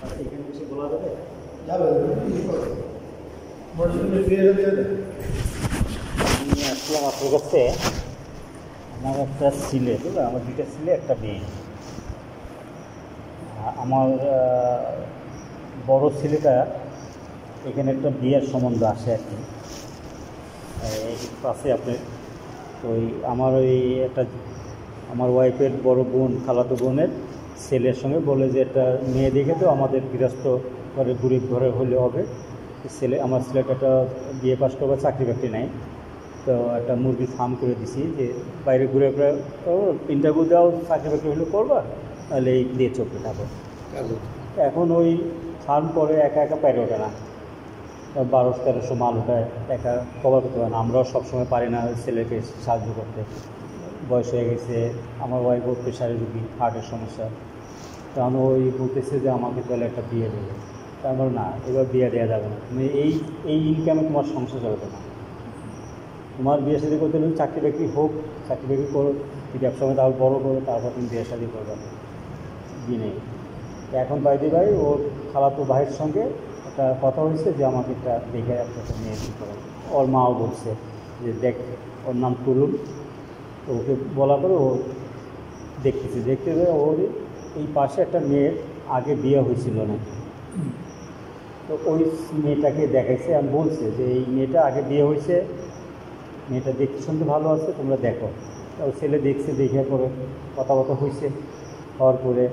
এখানে কিছু বলা যাবে? যাবে আমি আসলাম আপনার কাছে। আমার একটা ছেলে, বুঝলেন, আমার দুইটা ছেলে একটা মেয়ে। আমার বড় ছেলেটা এখানে একটা বিয়ের সম্বন্ধ আসে আর কি, আছে আপনি। ওই আমার আমার ওয়াইফের বড় বোন, খালাতো বোনের ছেলের সঙ্গে বলে যে একটা মেয়ে দেখে তো আমাদের গৃহস্থ ঘরে গরিব ঘরে হলে হবে। আমার ছেলেটা একটা বিয়ে পাশ করবার চাকরি বাকরি নাই, তো একটা মুরগির ফার্ম করে দিছি যে বাইরে ঘুরে ঘুরে ইন্টারভিউ দেওয়াও চাকরি বাকরি হলে করবা, তাহলে এই দিয়ে চলতে থাকো। এখন ওই ফার্ম করে একা একা পাইরে ওঠে না, 1200-1300 মাল ওঠায়, একা কভার করতে পারে না। আমরাও সবসময় পারি না ছেলেকে সাহায্য করতে, বয়স হয়ে গেছে। আমার ওয়াইফও প্রেশারের রুগী, হার্টের সমস্যা। তখন ওই বলতেছে যে আমাকে তাহলে একটা বিয়ে দেবে। তা আমার না, এবার বিয়ে দেওয়া যাবে না, তুমি এই ইনকামে তোমার সংসার চলবে না। তোমার বিয়ে শাদী করতে হলে চাকরি বাকরি হোক, চাকরি বাকরি করো, ব্যবসা করে তারপর বড়ো করো, তারপর তুমি বিয়ে শাদী করবে দিনে। এখন বাইদি ভাই ওর খালাতো ভাইয়ের সঙ্গে একটা কথা হয়েছে যে আমাকে একটা দেখে একটা মেয়ে ঠিক করে। ওর মাও বলছে যে দেখ, ওর নাম তুলুন। তো ওকে বলা করে ও দেখতেছে, দেখতে পেয়ে ওর এই পাশে একটা মেয়ের আগে বিয়ে হয়েছিল নাকি, তো ওই মেয়েটাকে দেখাইছে। আমি বলছে যে এই মেয়েটা আগে বিয়ে হয়েছে, মেয়েটা দেখতে শুনতে ভালো আছে, তোমরা দেখো। তো ছেলে দেখছে, দেখে পরে কথাবার্তা হয়েছে। হওয়ার পরে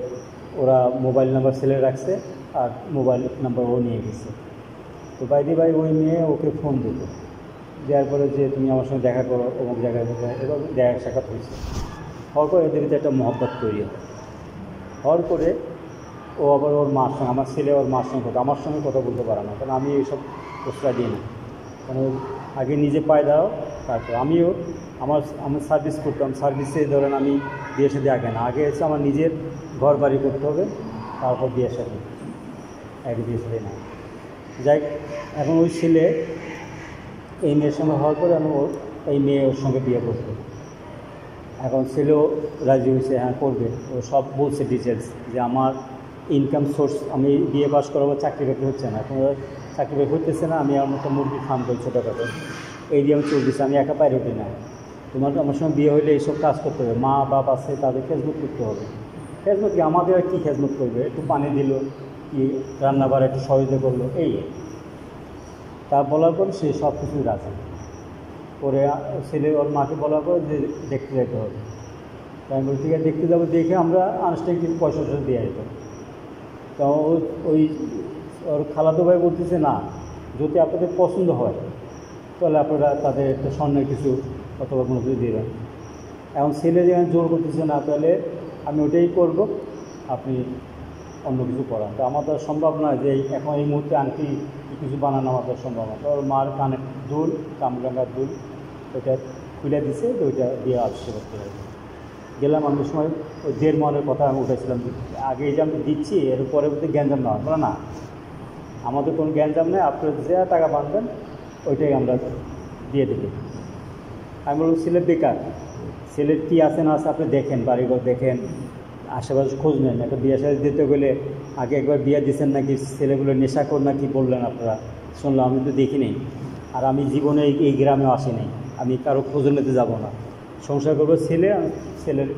ওরা মোবাইল নাম্বার ছেলে রাখছে আর মোবাইল নাম্বার ও নিয়ে গেছে। তো বাইদি ভাই ওই মেয়ে ওকে ফোন দিত, দেওয়ার পরে যে তুমি আমার সঙ্গে দেখা করো অমুক জায়গায়, এবার দেখা সাক্ষাৎ হয়েছে। হওয়ার পরে এদের ভিতরে একটা মহব্বত তৈরি হয়। হওয়ার পরে ও আবার ওর মার সঙ্গে, আমার ছেলে ওর মার সঙ্গে কথা, আমার সঙ্গে কথা বলতে পারে না, কারণ আমি এইসব প্রশ্রয় দিই না। কারণ আগে নিজে পায় দাও, তারপর আমিও আমার সার্ভিস করতাম। সার্ভিসে ধরেন আমি বিয়ে সাথে আগে না, আগে এসে আমার নিজের ঘর বাড়ি করতে হবে, তারপর বিয়ে সাথে, আগে বিয়ে সাথে না। যাই, এখন ওই ছেলে এই মেয়ের সঙ্গে হওয়ার পরে আমি এই মেয়ে ওর সঙ্গে বিয়ে করতে, এখন ছেলেও রাজি হয়েছে, হ্যাঁ করবে। ও সব বলছে ডিটেলস যে আমার ইনকাম সোর্স, আমি বিয়ে পাস করাবো, চাকরি বাকরি হচ্ছে না, কোনো চাকরি বাকরি হতেছে না, আমি আমার একটা মুরগির ফার্ম করি ছোটোখাটো, এই দিয়ে আমি চলতেছি, আমি একা পাই উঠি না। তোমার আমার সঙ্গে বিয়ে হলে এইসব কাজ করতে হবে, মা বাপ আছে তাদের খেজমত করতে হবে। খেজমত কি, আমাদের আর কী খেজমত করবে, একটু পানি দিল কি, রান্নাবার একটু সহযোগিতা করলো, এই। তা বলার পর সে সব কিছুই রাখে। পরে ছেলে ওর মাকে বলার পর যে দেখতে যেতে হবে। তাই আমি বলি ঠিক আছে দেখতে যাবো, দেখে আমরা আনুষ্ঠানিক পয়সা দিয়ে যেত। তো ওই ওর খালাতো ভাই বলতেছে না, যদি আপনাদের পছন্দ হয় তাহলে আপনারা তাদের একটা স্বর্ণের কিছু অথবা কোনো কিছু দেবেন। এখন ছেলে যেখানে জোর করতেছে না, তাহলে আমি ওটাই করব, আপনি অন্য কিছু করান। তো আমার তো সম্ভব নয় যে এখন এই মুহূর্তে আংটি কিছু বানানো আমার তো সম্ভব না। তো ওর মার কানের দুল, কামরাঙ্গার দুল, ওইটা খুলে দিছে, তো ওইটা দিয়ে আসছে করতে হবে। গেলাম আমি সময় ওই 1.5 মনের কথা আমি উঠেছিলাম, আগে যে আমি দিচ্ছি এর পরবর্তী গ্যাঞ্জাম নেওয়া বলে না, আমাদের কোনো গ্যাঞ্জাম নেই, আপনার যে টাকা বাঁধবেন ওইটাই আমরা দিয়ে দেবো। আমি বললাম ছেলে বেকার, ছেলের কী আছে না আছে আপনি দেখেন, বাড়িঘর দেখেন, আশেপাশে খোঁজ নেন। একটা বিয়ে শাদী দিতে গেলে আগে একবার বিয়ে দিচ্ছেন নাকি, ছেলেগুলো নেশাখোর নাকি বললেন আপনারা, শুনলাম, আমি তো দেখি নেই। আর আমি জীবনে এই গ্রামেও আসি নাই, আমি কারো খোঁজ নিতে যাব না। সংসার করবো ছেলে, ছেলের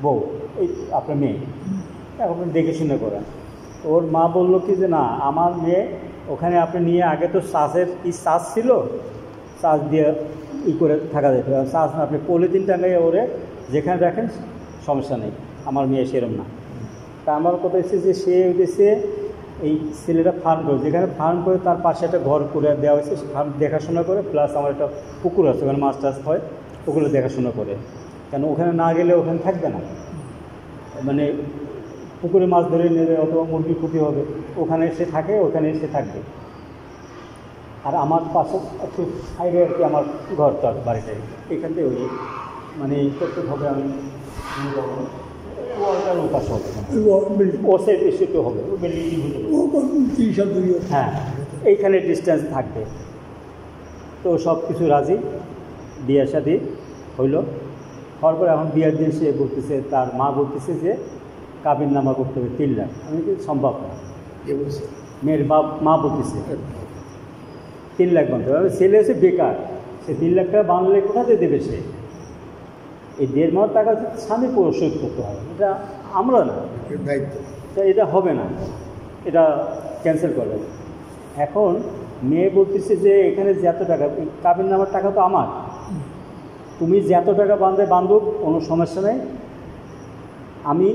বউ, এই আপনার মেয়ে, এখন দেখে শুনে করেন। ওর মা বললো কি যে না, আমার মেয়ে ওখানে আপনি নিয়ে, আগে তো চাষের চাষ ছিল, চাষ দিয়ে করে থাকা যেত, চাষ না, আপনি পলিথিন টাঙাইয়ে ওরে যেখানে রাখেন সমস্যা নেই, আমার মেয়ে সেরম না। তা আমার কথা হচ্ছে যে সে উদ্দেশ্যে এই ছেলেটা ফার্ম করে, যেখানে ফার্ম করে তার পাশে একটা ঘর করে দেওয়া হয়েছে, ফার্ম দেখাশোনা করে, প্লাস আমার একটা পুকুর আছে, ওখানে মাছ টাছ হয়, ওগুলো দেখাশোনা করে। কেন ওখানে না গেলে ওখানে থাকবে না, মানে পুকুরে মাছ ধরে নেবে অথবা মুরগি ক্ষতি হবে, ওখানে এসে থাকে, ওখানে এসে থাকবে। আর আমার পাশে একটু সাইডে আর কি আমার ঘরটা, বাড়িটাই এখান থেকে ওই মানে করতে আমি পাশে হবে, ও সাইড এসে তো হবে, হ্যাঁ এইখানে ডিস্টেন্স থাকবে। তো সব কিছু রাজি, বিয়ের সাথে হইল। হওয়ার পরে এখন বিয়ের দিন সে বলতেছে, তার মা বলতেছে যে কাবিন নামা করতে হবে 3 লাখ। আমি কি সম্ভব না, মেয়ের মা বলতেছে 3 লাখ বাঁধতে হবে। ছেলে এসে বেকার, সে 3 লাখ টাকা বাঁধলে কোথাতে দেবে সে? এই 1.5 মাস টাকা স্বামী পরিশোধ করতে হবে, এটা আমরা না, দায়িত্ব, এটা হবে না, এটা ক্যান্সেল করবে। এখন মেয়ে বলতেছে যে এখানে যত টাকা, কাবিন নামার টাকা তো আমার, তুমি যত টাকা বান্ধব কোনো সমস্যা নেই, আমি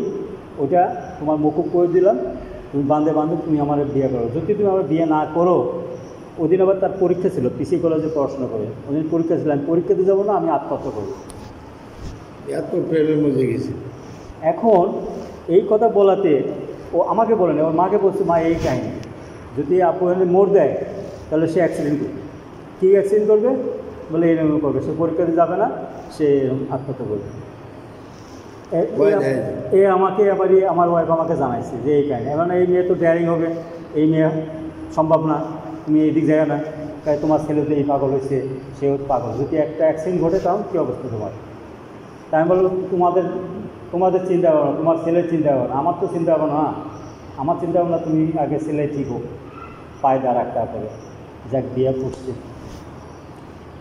ওটা তোমার মকুব করে দিলাম, তুমি বান্ধব তুমি আমার বিয়ে করো। যদি তুমি আমার বিয়ে না করো, ওদিন আবার তার পরীক্ষা ছিল, পিসি কলেজে পড়াশোনা করে, ওদিন পরীক্ষা ছিল, আমি পরীক্ষা দিতে যাবো না, আমি আত্মহত্যা করবো। এত প্রেমের মধ্যে গেছি। এখন এই কথা বলাতে ও আমাকে বলে না, ওর মাকে বলছে, মা এই কাহিনী, যদি আপু এনে মোড় দেয় তাহলে সে অ্যাক্সিডেন্ট করবে। কী অ্যাক্সিডেন্ট করবে? বলে এরকম করবে, সে পরীক্ষা দিতে যাবে না, সে আত্মহত্যা করবে। আমাকে আবার আমার ওয়াইফ আমাকে জানাইছে যে এই কাহিনী। এবার এই মেয়ে তো ডেয়ারিং হবে, এই মেয়ে সম্ভব না, তুমি এইদিক যাবে না, তাই তোমার ছেলে তো এই পাগল হয়েছে, সেও পাগল, যদি একটা অ্যাক্সিডেন্ট ঘটে তখন কী অবস্থা তোমার? তাই আমি বললাম, তোমাদের চিন্তা ভাবনা, তোমার ছেলের চিন্তা ভাবনা, আমার তো চিন্তা ভাবনা না, আমার চিন্তা ভাবনা তুমি আগে ছেলে ঠিক হোক, পায়ে দাঁড় রাখতে করে। যাক, বিয়ে করছে,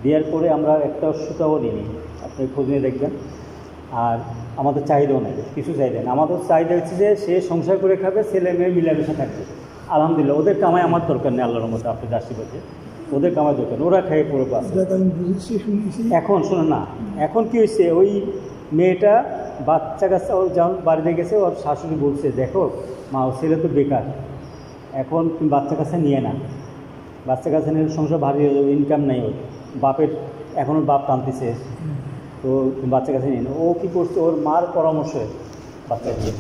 বিয়ের পরে আমরা একটা সুতাও দিইনি, আপনি খোঁজ নিয়ে দেখবেন। আর আমাদের চাহিদাও নেই, কিছু চাহিদা নেই। আমাদের চাহিদা হচ্ছে যে সে সংসার করে খাবে, ছেলে মেয়ে মিলামিশা থাকবে। আলহামদুলিল্লাহ, ওদের কামাই আমার দরকার নেই, আল্লাহর মতো আপনি আশীর্বাদে ওদের কামাই দরকার, ওরা খেয়ে পড়ে পাচ্ছে। এখন শোনো না, এখন কি হয়েছে, ওই মেয়েটা বাচ্চা কাচ্চা ওর যখন বাড়িতে গেছে, ওর শাশুড়ি বলছে, দেখো মা, ও ছেলে তো বেকার, এখন তুমি বাচ্চা কাচ্চা নিয়ে না, বাচ্চা কাচ্চা নিয়ে সংসার ভারী হয়ে যাবে, ইনকাম নেই ওর, বাপের এখনও বাপ টানতেছে, তো বাচ্চা কাছে নিয়ে না। ও কী করছে, ওর মার পরামর্শে বাচ্চা নিয়ে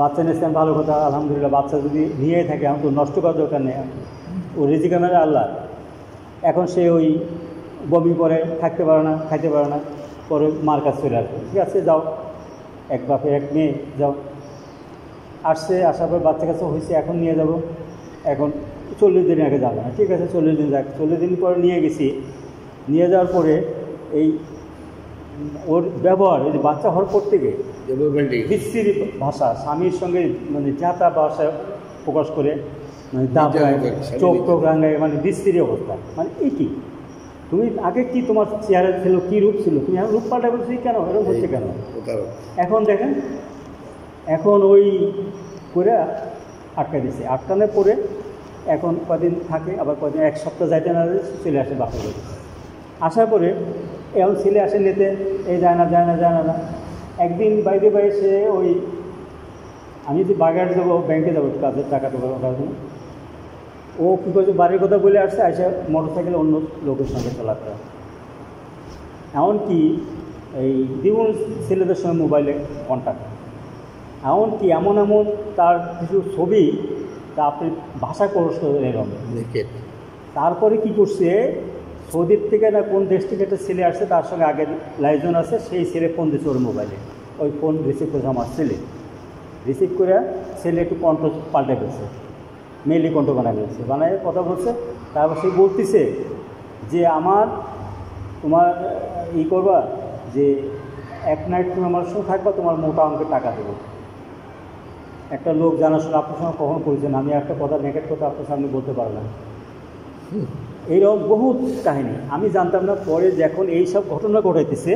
বাচ্চা নিয়েছে, ভালো কথা, আলহামদুলিল্লাহ। বাচ্চা যদি নিয়েই থাকে, আমি তো নষ্ট করার দরকার নেই, ও রিজিকে মেরে আল্লাহ। এখন সে ওই বমি করে, থাকতে পারে না, খাইতে পারে না, পরে মার কাছে চলে আসবে, ঠিক আছে যাও, এক বাপের এক মেয়ে যাও। আসছে, আসার পর বাচ্চা কাছে হয়েছে, এখন নিয়ে যাব, এখন 40 দিন আগে যাবে না, ঠিক আছে 40 দিন যাক। 40 দিন পরে নিয়ে গেছি, নিয়ে যাওয়ার পরে এই ওর ব্যবহার, এই যে বাচ্চা হওয়ার পর থেকে বিশ্রী ভাষা, স্বামীর সঙ্গে মানে যাতা ভাষা প্রকাশ করে, মানে দাবড়ায়, চোখ টোক রাঙায়, মানে বিশ্রী অবস্থা। মানে এই কি, তুমি আগে কি তোমার চেহারা ছিল, কী রূপ ছিল, তুমি এখন রূপ পাল্টা বলছি কেন, এরকম হচ্ছে কেন? এখন দেখেন, এখন ওই করে আটকা দিচ্ছে, আটকানোর পরে এখন কদিন থাকে, আবার কদিন, 1 সপ্তাহ যাইতে না চলে আসে বাপের বাড়ি। আসার পরে এখন ছেলে আসে নিতে, এই যায় না যায় না যায় না। একদিন বাইরে সে ওই, আমি যদি বাগেরহাট যাবো, ব্যাংকে যাবো কাজের টাকা দেবো কাজ, ও কী করছে, বাড়ির কথা বলে আসছে, আসে মোটর সাইকেলে অন্য লোকের সঙ্গে চলাফেরা, এমনকি এই বিভিন্ন ছেলেদের সঙ্গে মোবাইলে কন্ট্যাক্ট, এমনকি এমন তার কিছু ছবি, তা আপনি ভাষা করস এরকম। তারপরে কি করছে, সৌদির থেকে না কোন দেশ থেকে একটা ছেলে আসছে, তার সঙ্গে আগের লাইজন আছে, সেই ছেলে ফোন দিচ্ছে ওর মোবাইলে, ওই ফোন রিসিভ করেছে আমার ছেলে, রিসিভ করে ছেলে একটু কণ্ঠ পাল্টে ফেলছে, মেইলি কণ্ঠ বানায় ফেলছে, বানায় কথা বলছে। তারপর সে বলতেছে যে তোমার করবা, যে 1 নাইট তুমি আমার সঙ্গে থাকবা, তোমার মোটা অঙ্কের টাকা দেবো। একটা লোক জানাশোনা আপনার সঙ্গে কখন করেছেন, আমি একটা কথা নেগেট কথা আপনার সামনে বলতে পারলাম। এইরকম বহুত কাহিনী আমি জানতাম না, পরে যখন এই সব ঘটনা ঘটাইতেছে,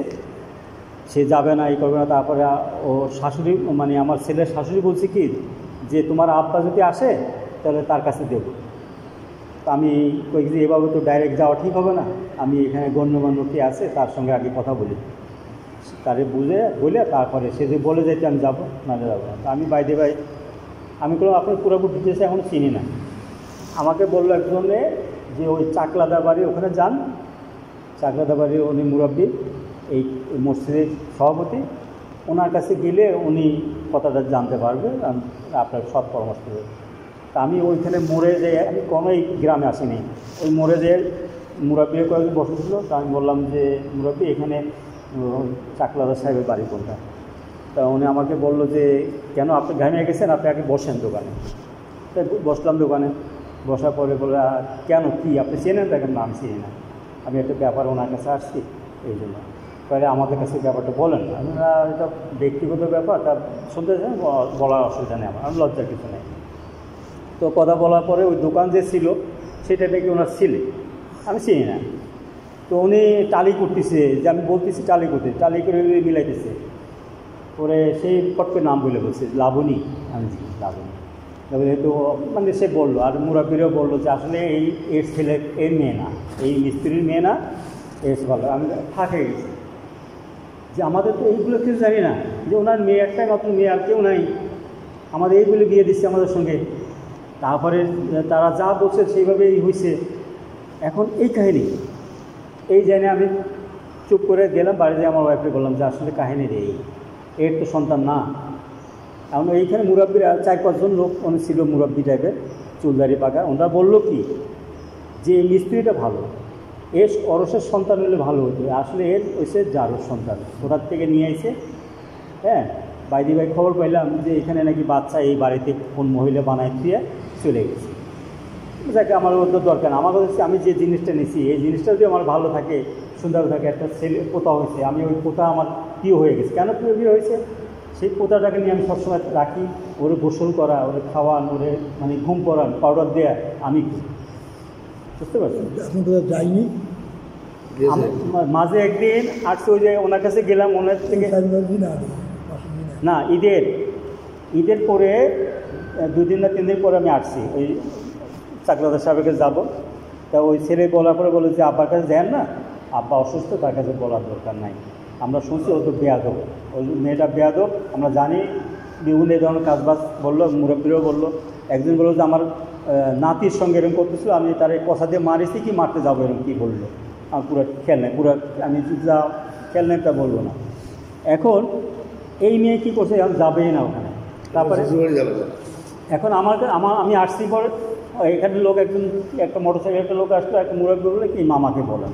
সে যাবে না, এই করবে না। তারপরে ওর শাশুড়ি, মানে আমার ছেলের শাশুড়ি বলছে কি, যে তোমার আব্বা যদি আসে তাহলে তার কাছে দেব। তো আমি কয়েক যে এভাবে তো ডাইরেক্ট যাওয়া ঠিক হবে না, আমি এখানে গণ্যমান্য কে আছে তার সঙ্গে আগে কথা বলি, তারে বলে তারপরে সে যে বলে যাইতে আমি যাবো, নাহলে যাবো না। তো আমি বাইরে আমি কোনো আপনার পুরোপুরি ডিটেলসে এখন চিনি না। আমাকে বললো একজনে যে ওই চাকলাদা বাড়ি, ওখানে যান, চাকলাদা বাড়ি উনি মুরব্বী, এই মসজিদের সভাপতি, ওনার কাছে গেলে উনি কথাটা জানতে পারবে, আপনার সব পরামর্শ দেবে। তা আমি ওইখানে মোড়ে যেয়ে, আমি কোনো এই গ্রামে আসিনি, ওই মোড়ে যেয়ে মুরব্বী কয়েকজন বসেছিল। তা আমি বললাম যে মুরব্বী, এখানে চাকলাদা সাহেবের বাড়ি কোনটা? তা উনি আমাকে বললো যে কেন, আপনি ঘামিয়ে গেছেন, আপনি আগে বসেন দোকানে। তাই বসলাম দোকানে, বসার পরে বলে কেন, কি আপনি চেনেন? দেখেন নাম চিনি না, আমি একটা ব্যাপার ওনার কাছে আসছি, এই জন্য। তাহলে আমাদের কাছে ব্যাপারটা বলেন, আমরা এটা ব্যক্তিগত ব্যাপার, তা শুনতে চান, বলার অসুবিধা নেই, আমার লজ্জার কিছু নেই। তো কথা বলার পরে ওই দোকান যে ছিল সেটা নাকি ওনার ছেলে, আমি চিনি না। তো উনি টালি করতেছে, যে আমি বলতেছি টালি করতে, টালি করে মিলাইতেছে। পরে সেই পটকে নাম বলে বলছে লাবণী। আমি জি লাবণী। তারপরে তো মানে সে বললো, আর মুরাব্বিরও বললো যে আসলে এর ছেলে এর মেয়ে না, এই মিস্ত্রির মেয়ে না, এস ভালো। আমি ফাঁকে গেছি যে আমাদের তো এইগুলো কেউ জানি না, যে ওনার মেয়ে একটাই মাত্র মেয়ে, আর কেউ নাই, আমাদের এইগুলো বিয়ে দিচ্ছে আমাদের সঙ্গে। তারপরে তারা যা বলছে সেইভাবেই হয়েছে। এখন এই কাহিনী এই জানি আমি চুপ করে গেলাম বাড়িতে, আমার ওয়াইফকে বললাম যে আসলে কাহিনী রে, এর তো সন্তান না। এখন এইখানে মুরাব্বির 4-5 জন লোক অনেক ছিল, মুরাব্বি টাইপের, চুলদারি পাকা। ওনারা বললো কি যে এই মিস্ত্রিটা ভালো, এর অরসের সন্তান হলে ভালো হতো, আসলে এর হয়েছে জারুর সন্তান, কোথার থেকে নিয়ে আইছে। হ্যাঁ, বাইদি ভাই খবর পাইলাম যে এখানে নাকি বাচ্চা এই বাড়িতে কোন মহিলা বানায় দিয়ে চলে গেছে। যাকে আমার ওদের দরকার না, আমার হচ্ছে আমি যে জিনিসটা নিছি এই জিনিসটা যদি আমার ভালো থাকে, সুন্দর থাকে, একটা ছেলে পোতা হয়েছে, আমি ওই পোতা আমার প্রিয় হয়ে গেছে। কেন প্রিয় হয়েছে? সেই পোতাটাকে নিয়ে আমি সবসময় রাখি, ওরে গোসল করা, ওরে খাওয়ান, ওরে মানে ঘুম পড়ান, পাউডার দেয়া আমি কি, বুঝতে পারছেন? এখন তো যাইনি, মাঝে একদিন আসছে, ওই যে ওনার কাছে গেলাম, ওনার থেকে না ঈদের পরে 2 দিন না 3 দিন পরে আমি আসছি, ওই চাকরাদার সাহেবের কাছে যাবো। তা ওই ছেলে বলার পরে বলে যে আব্বার কাছে যান না, আব্বা অসুস্থ, তার কাছে বলার দরকার নাই, আমরা শুনছি ও তো বেয়াদব, ওই মেয়েটা বেয়াদব, আমরা জানি। বিভিন্ন ধরনের কাজবাজ বললো, মুরব্বীরাও বললো। একদিন বললো যে আমার নাতির সঙ্গে এরকম করতেছিল, আমি তার কথা দিয়ে মারিছি কি মারতে যাবো, এরকম কী বললো। আমার পুরো খেয়াল নেই, পুরো আমি যা খেয়াল নেই তা বলবো না। এখন এই মেয়ে কী করছে, এখন যাবেই না ওখানে। তারপরে এখন আমি আসছি পরে এখানে লোক একটা মোটরসাইকেল একটা লোক আসলো, একটা মুরব্বী বললো কি মামাকে বলেন।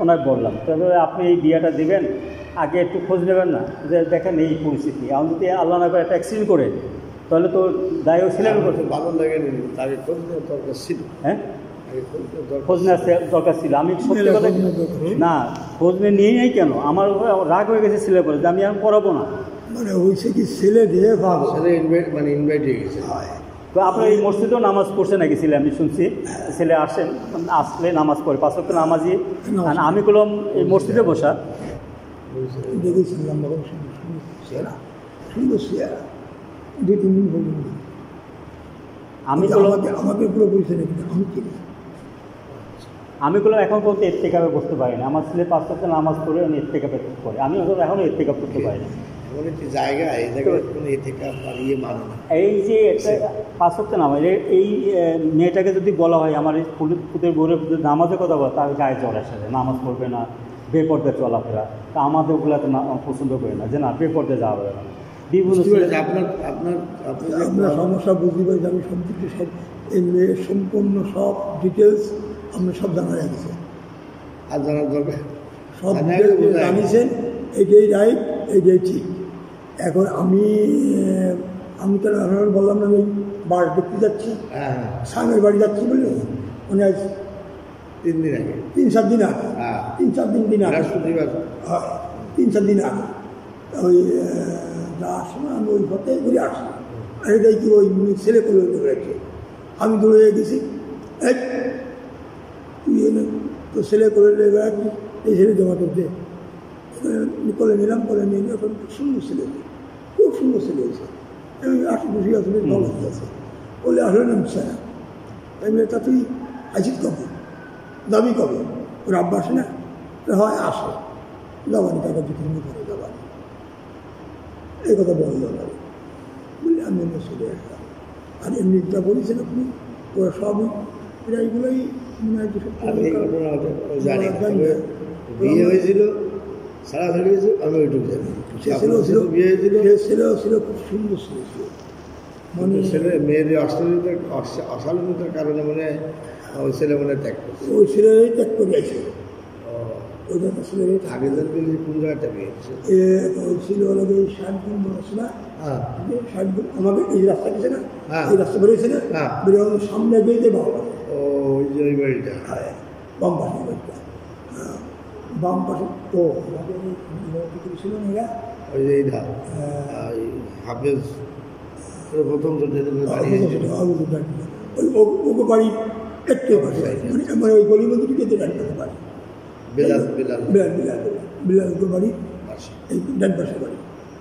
ওনাকে বললাম, তারপরে আপনি এই বিয়েটা দেবেন, আগে একটু খোঁজ নেবেন না, যে দেখেন এই পরিস্থিতি, এখন যদি আল্লাহ না করে একটা অ্যাক্সিডেন্ট করে তাহলে তো দায়ও ছিলেন করতে ভালো লাগে তাকে খোঁজ নেওয়ার দরকার ছিল। হ্যাঁ, খোঁজ নেওয়ার দরকার ছিল। আমি সত্যি কথা না, খোঁজ নিয়ে নেই কেন, আমার রাগ হয়ে গেছে ছেলে করে যে আমি এখন করাবো না। মানে হয়েছে কি ছেলে দিয়ে ভালো, ছেলে ইনভাইট হয়ে গেছে। তো আপনার এই মসজিদেও নামাজ পড়ছে নাকি ছেলে? আমি শুনছি ছেলে আসলে নামাজ পড়ে, 5 ওয়াক্ত নামাজই। আমি বললাম এই মসজিদে বসা দেখেছিলাম, সুন্দর চেহারা, 2-3 দিন পর্যন্ত আমি বললাম আমাকে পুরো পরিচয় নাকি আমি চিনি। আমি বললাম এখন পর্যন্ত ইত্তেকাবে বসতে পারি না, আমার ছেলে 5 ওয়াক্ত নামাজ পড়ে উনি ইত্তেকাবে করে, আমি এখনও ইত্তেকাব করতে পারি না। এমন একটি জায়গা, এই জায়গায় কোনো ইত্তেকাব পারিয়ে মানে না। এই যে একটা 5 ওয়াক্ত নামাজ, এই মেয়েটাকে যদি বলা হয় আমার এই ফুটের বউরে নামাজের কথা বলা, তার গায়ে জ্বর আসে, নামাজ পড়বে না, বেপর্দা চলাফেরা। তা আমাদের ওগুলো তো পছন্দ করে না, যে না বেপর্দা যাওয়া হবে না। বিভিন্ন আপনার সমস্যা বুঝতে পারি, আমি সব দিকে সব এই মেয়ের সম্পূর্ণ সব ডিটেলস আপনি সব জানা যাচ্ছে, আর জানার দরকার সব জানিয়েছেন, এইটাই রাইট, এইটাই ঠিক। এখন আমি তো বললাম না, আমি বার দেখতে যাচ্ছি, স্বামীর বাড়ি যাচ্ছি বলে মানে আজ 3 দিন আগে, 3-4 দিন আগে, 3-4 দিন আগে, 3-4 দিন আগে ওই যাওয়ার সময় আমি ওই পথে ঘুরে আসি, আর এটাই কি ওই ছেলে করে গেছে। আমি দৌড়ে গেছি, তুই এনে তো ছেলে করে বেড়াচ্ছি, এই ছেলে জমা করতে করে নিলাম, করে নিয়ে এখন খুব সুন্দর ছেলে, খুব সুন্দর ছেলে হয়েছে। আমি আশি-খুশি আসলে ভালো হয়ে আছে বলে আসলে নামছে না। তাই বলে তা তুই আছিস কবে, দাবি কবে, ওর আব্বা আসে না, হয় আসে, যাবানি টাকা 2-3 দিন পরে যাবানি, এই কথা বলল না বলে আমি অন্য চলে আসলাম। আর এমনি যা বলেছেন আপনি, ওরা সবই প্রায়গুলোই মনে হয় বিয়ে হয়েছিল, সারা ধরে গেছে, আমি ওইটুকু জানি। বিয়ে হয়েছিল, ছেলেও ছিল খুব সুন্দর ছিল, মানে ছেলে মেয়েদের অশালীনতার কারণে মনে হয় ওই ছেলে মনে ত্যাগ করছে, ওই ছেলেরাই ত্যাগ করে আসে। ওই ছেলেরাই আগে থেকে কোন জায়গাটা পেয়েছে ওই ছিল ওনাকে 60 দিন বলেছে না, 60 দিন আমাকে এই রাস্তা গেছে না, এই রাস্তা বেরিয়েছে না, বেরিয়ে সামনে গিয়ে বাবা ওই যে ওই বাড়িটা, বাম পাশে বাড়িটা, বাম পাশে ও ছিল না, ওই যে হাফেজ প্রথম তো ওকে বাড়ি একটু মানে ওই গলির মধ্যে ঢুকে ডান পাশে বাড়ি বিলাল বিলাল বিলাল বিলাল বিলাল ওকে বাড়ি এই ডান পাশে বাড়ি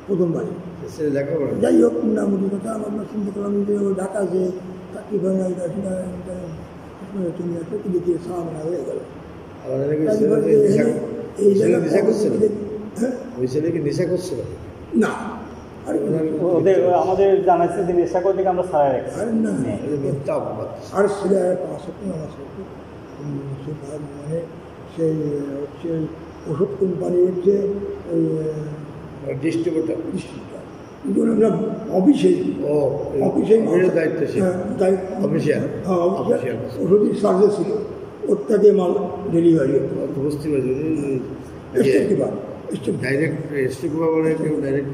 প্রথম বাড়ি ছেলে লেখাপড়া যাই হোক মোটামুটি কথা আমরা শুনতে পেলাম যে ও ঢাকা যে চাকরি করে তুমি একটা দিকে সামনা হয়ে গেল। এই নেশা করছিল ওই ছেলে কি নেশা করছিল না ওদের আমাদের জানাচ্ছে যে নেশা করতে আমরা ছাড়া রাখছি না আর ছেলে মানে সেই হচ্ছে ওষুধ কোম্পানি হচ্ছে ওই ডিস্ট্রিবিউটার অফিসে দায়িত্ব অফিসিয়াল ওষুধের চার্জে ছিল ওর থেকে মাল ডেলিভারি হতো বুঝতে পারছি ডাইরেক্ট স্টোর কিপার বলে কেউ ডাইরেক্ট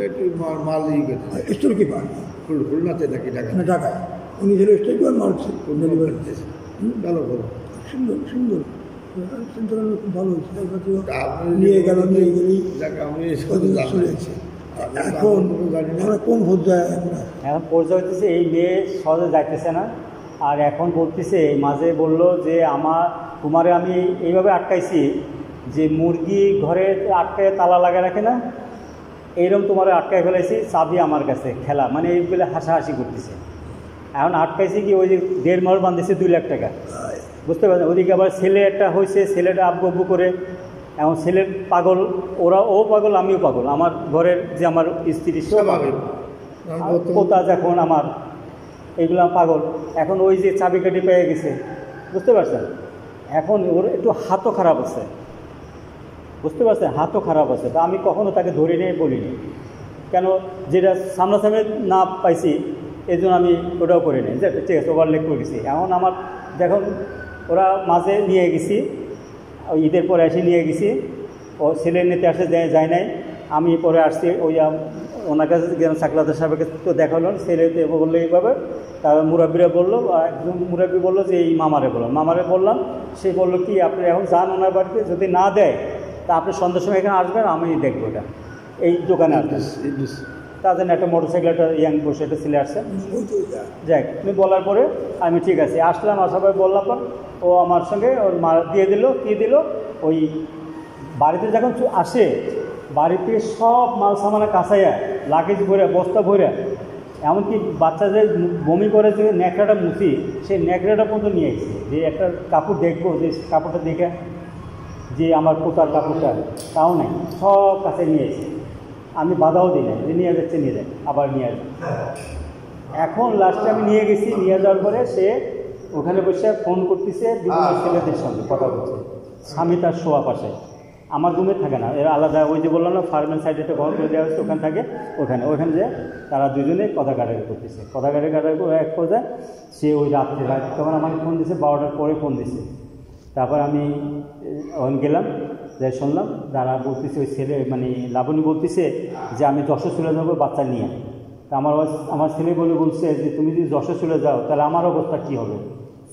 একটু মাল ই করতে স্টোর কিপার খুলনাতে নাকি ঢাকায় উনি ছিল স্টোর কিপার মাল ডেলিভারি ভালো ভালো সুন্দর সুন্দর খুব ভালো হয়েছে নিয়ে গেল নিয়ে গেলেই চলেছে। এখন কোন পর্যায়ে এখন পর্যায়ে হইতেছে এই মেয়ে সহজে যাইতেছে না আর এখন বলতেছে মাঝে বলল যে তোমারে আমি এইভাবে আটকাইছি যে মুরগি ঘরে আটকায় তালা লাগা রাখে না এইরকম তোমার আটকায় ফেলাইছি চাবি আমার কাছে খেলা মানে এইগুলো হাসাহাসি করতেছে। এখন আটকাইছি কি ওই যে 1.5 মাস বাঁধেছে 2 লাখ টাকা বুঝতে পারছেন। ওদিকে আবার ছেলে একটা হয়েছে ছেলেটা আব্বু করে এখন ছেলের পাগল ও পাগল আমিও পাগল আমার ঘরের যে আমার স্ত্রী পোতা যখন আমার এইগুলো পাগল এখন ওই যে চাবি কাটি পেয়ে গেছে বুঝতে পারছেন। এখন ওর একটু হাতও খারাপ আছে বুঝতে পারছেন হাতও খারাপ আছে তা আমি কখনো তাকে ধরে নিয়ে বলিনি কেন যেটা সামনাসামনি না পাইছি এই জন্য আমি ওটাও করে নিই যে ঠিক আছে ওভারলেক করে গেছি। এখন আমার যখন ওরা মাঝে নিয়ে গেছি ওই ঈদের পরে এসে নিয়ে গেছি ও ছেলে নিতে আসে যায় নাই আমি পরে আসছি ওই ওনার কাছে সাকলাদার সাহেবের কাছে তো দেখা হলো ছেলে বললো এইভাবে তারপর মুরাব্বিরা বললো একজন মুরাব্বি বললো যে এই মামারে বললাম সে বললো কি আপনি এখন যান ওনার বাড়িতে যদি না দেয় তা আপনি সন্ধ্যার সময় এখানে আসবেন আমি দেখবো এটা এই দোকানে আসবেন তাদের একটা মোটরসাইকেল একটা ইয়াং বসে একটা ছেলে আসছে যাক তুমি বলার পরে আমি ঠিক আছে আসলাম আসার পরে বললাম পর ও আমার সঙ্গে ওর মা দিয়ে দিল ওই বাড়িতে যখন আসে বাড়ি থেকে সব মাল সামানা কাঁচাইয়া লাগেজ ভরে বস্তা ভরে এমনকি বাচ্চা যে বমি করে যে ন্যাকড়াটা মুছি সেই ন্যাকড়াটা পর্যন্ত নিয়ে এসেছে যে একটা কাপড় দেখবো যে কাপড়টা দেখে যে আমার পোতার কাপড়টা তাও নাই সব কাছে নিয়ে এসেছে আমি বাধাও দিই না যে নিয়ে যাচ্ছে নিয়ে যায় আবার নিয়ে আসবে। এখন লাস্টে আমি নিয়ে গেছি নিয়ে যাওয়ার পরে সে ওখানে বসে ফোন করতেছে বিভিন্ন ছেলেদের সঙ্গে কথা বলছে স্বামী তার শোয়া পাশে আমার রুমে থাকে না এরা আলাদা ওই যে বললাম না ফার্মের সাইডে একটা ঘর করে দেওয়া হচ্ছে ওখানে থাকে ওখানে যে তারা দুজনে কথা কাটাকাটি করতেছে কথা কাটাকাটি এক পর্যায়ে সে ওই রাত্রে তখন আমাকে ফোন দিয়েছে 12টার পরে ফোন দিয়েছে। তারপর আমি ওখানে গেলাম যাই শুনলাম যারা বলতেছে ওই ছেলে মানে লাবণী বলতেছে যে আমি যশোর চলে যাবো বাচ্চা নিয়ে তা আমার ছেলে বলছে যে তুমি যদি যশোর চলে যাও তাহলে আমার অবস্থা কী হবে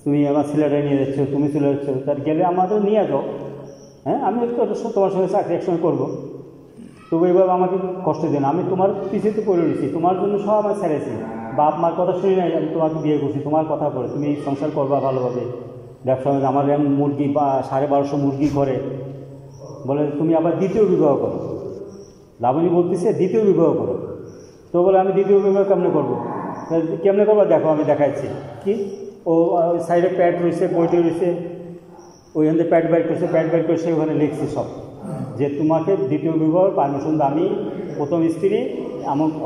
তুমি আমার ছেলেটা নিয়ে যাচ্ছ তুমি চলে যাচ্ছ তার গেলে আমাদের নিয়ে যাও হ্যাঁ আমি একটু তোমার সঙ্গে চাকরি একসঙ্গে করবো তবু এইভাবে আমাকে কষ্ট দিন আমি তোমার পিছিয়ে করে নিচ্ছি তোমার জন্য সব আমার ছেড়েছি বাপ মার কথা শুনি নাই আমি তোমাকে বিয়ে করছি তোমার কথা করে তুমি সংসার করবা ভালোভাবে ব্যবসা আমার এমন মুরগি বা 1250 মুরগি ঘরে বলে তুমি আবার দ্বিতীয় বিবাহ করো লাবণী বলতেছে দ্বিতীয় বিবাহ করো তো বলে আমি দ্বিতীয় বিবাহ কেমনে করবো দেখো আমি দেখাচ্ছি কি ও সাইডে প্যাড রয়েছে বইটি রয়েছে ওইখান থেকে প্যাড বাইর করছে ওখানে লিখছি সব যে তোমাকে দ্বিতীয় বিবাহ পারমিশন আমি প্রথম স্ত্রী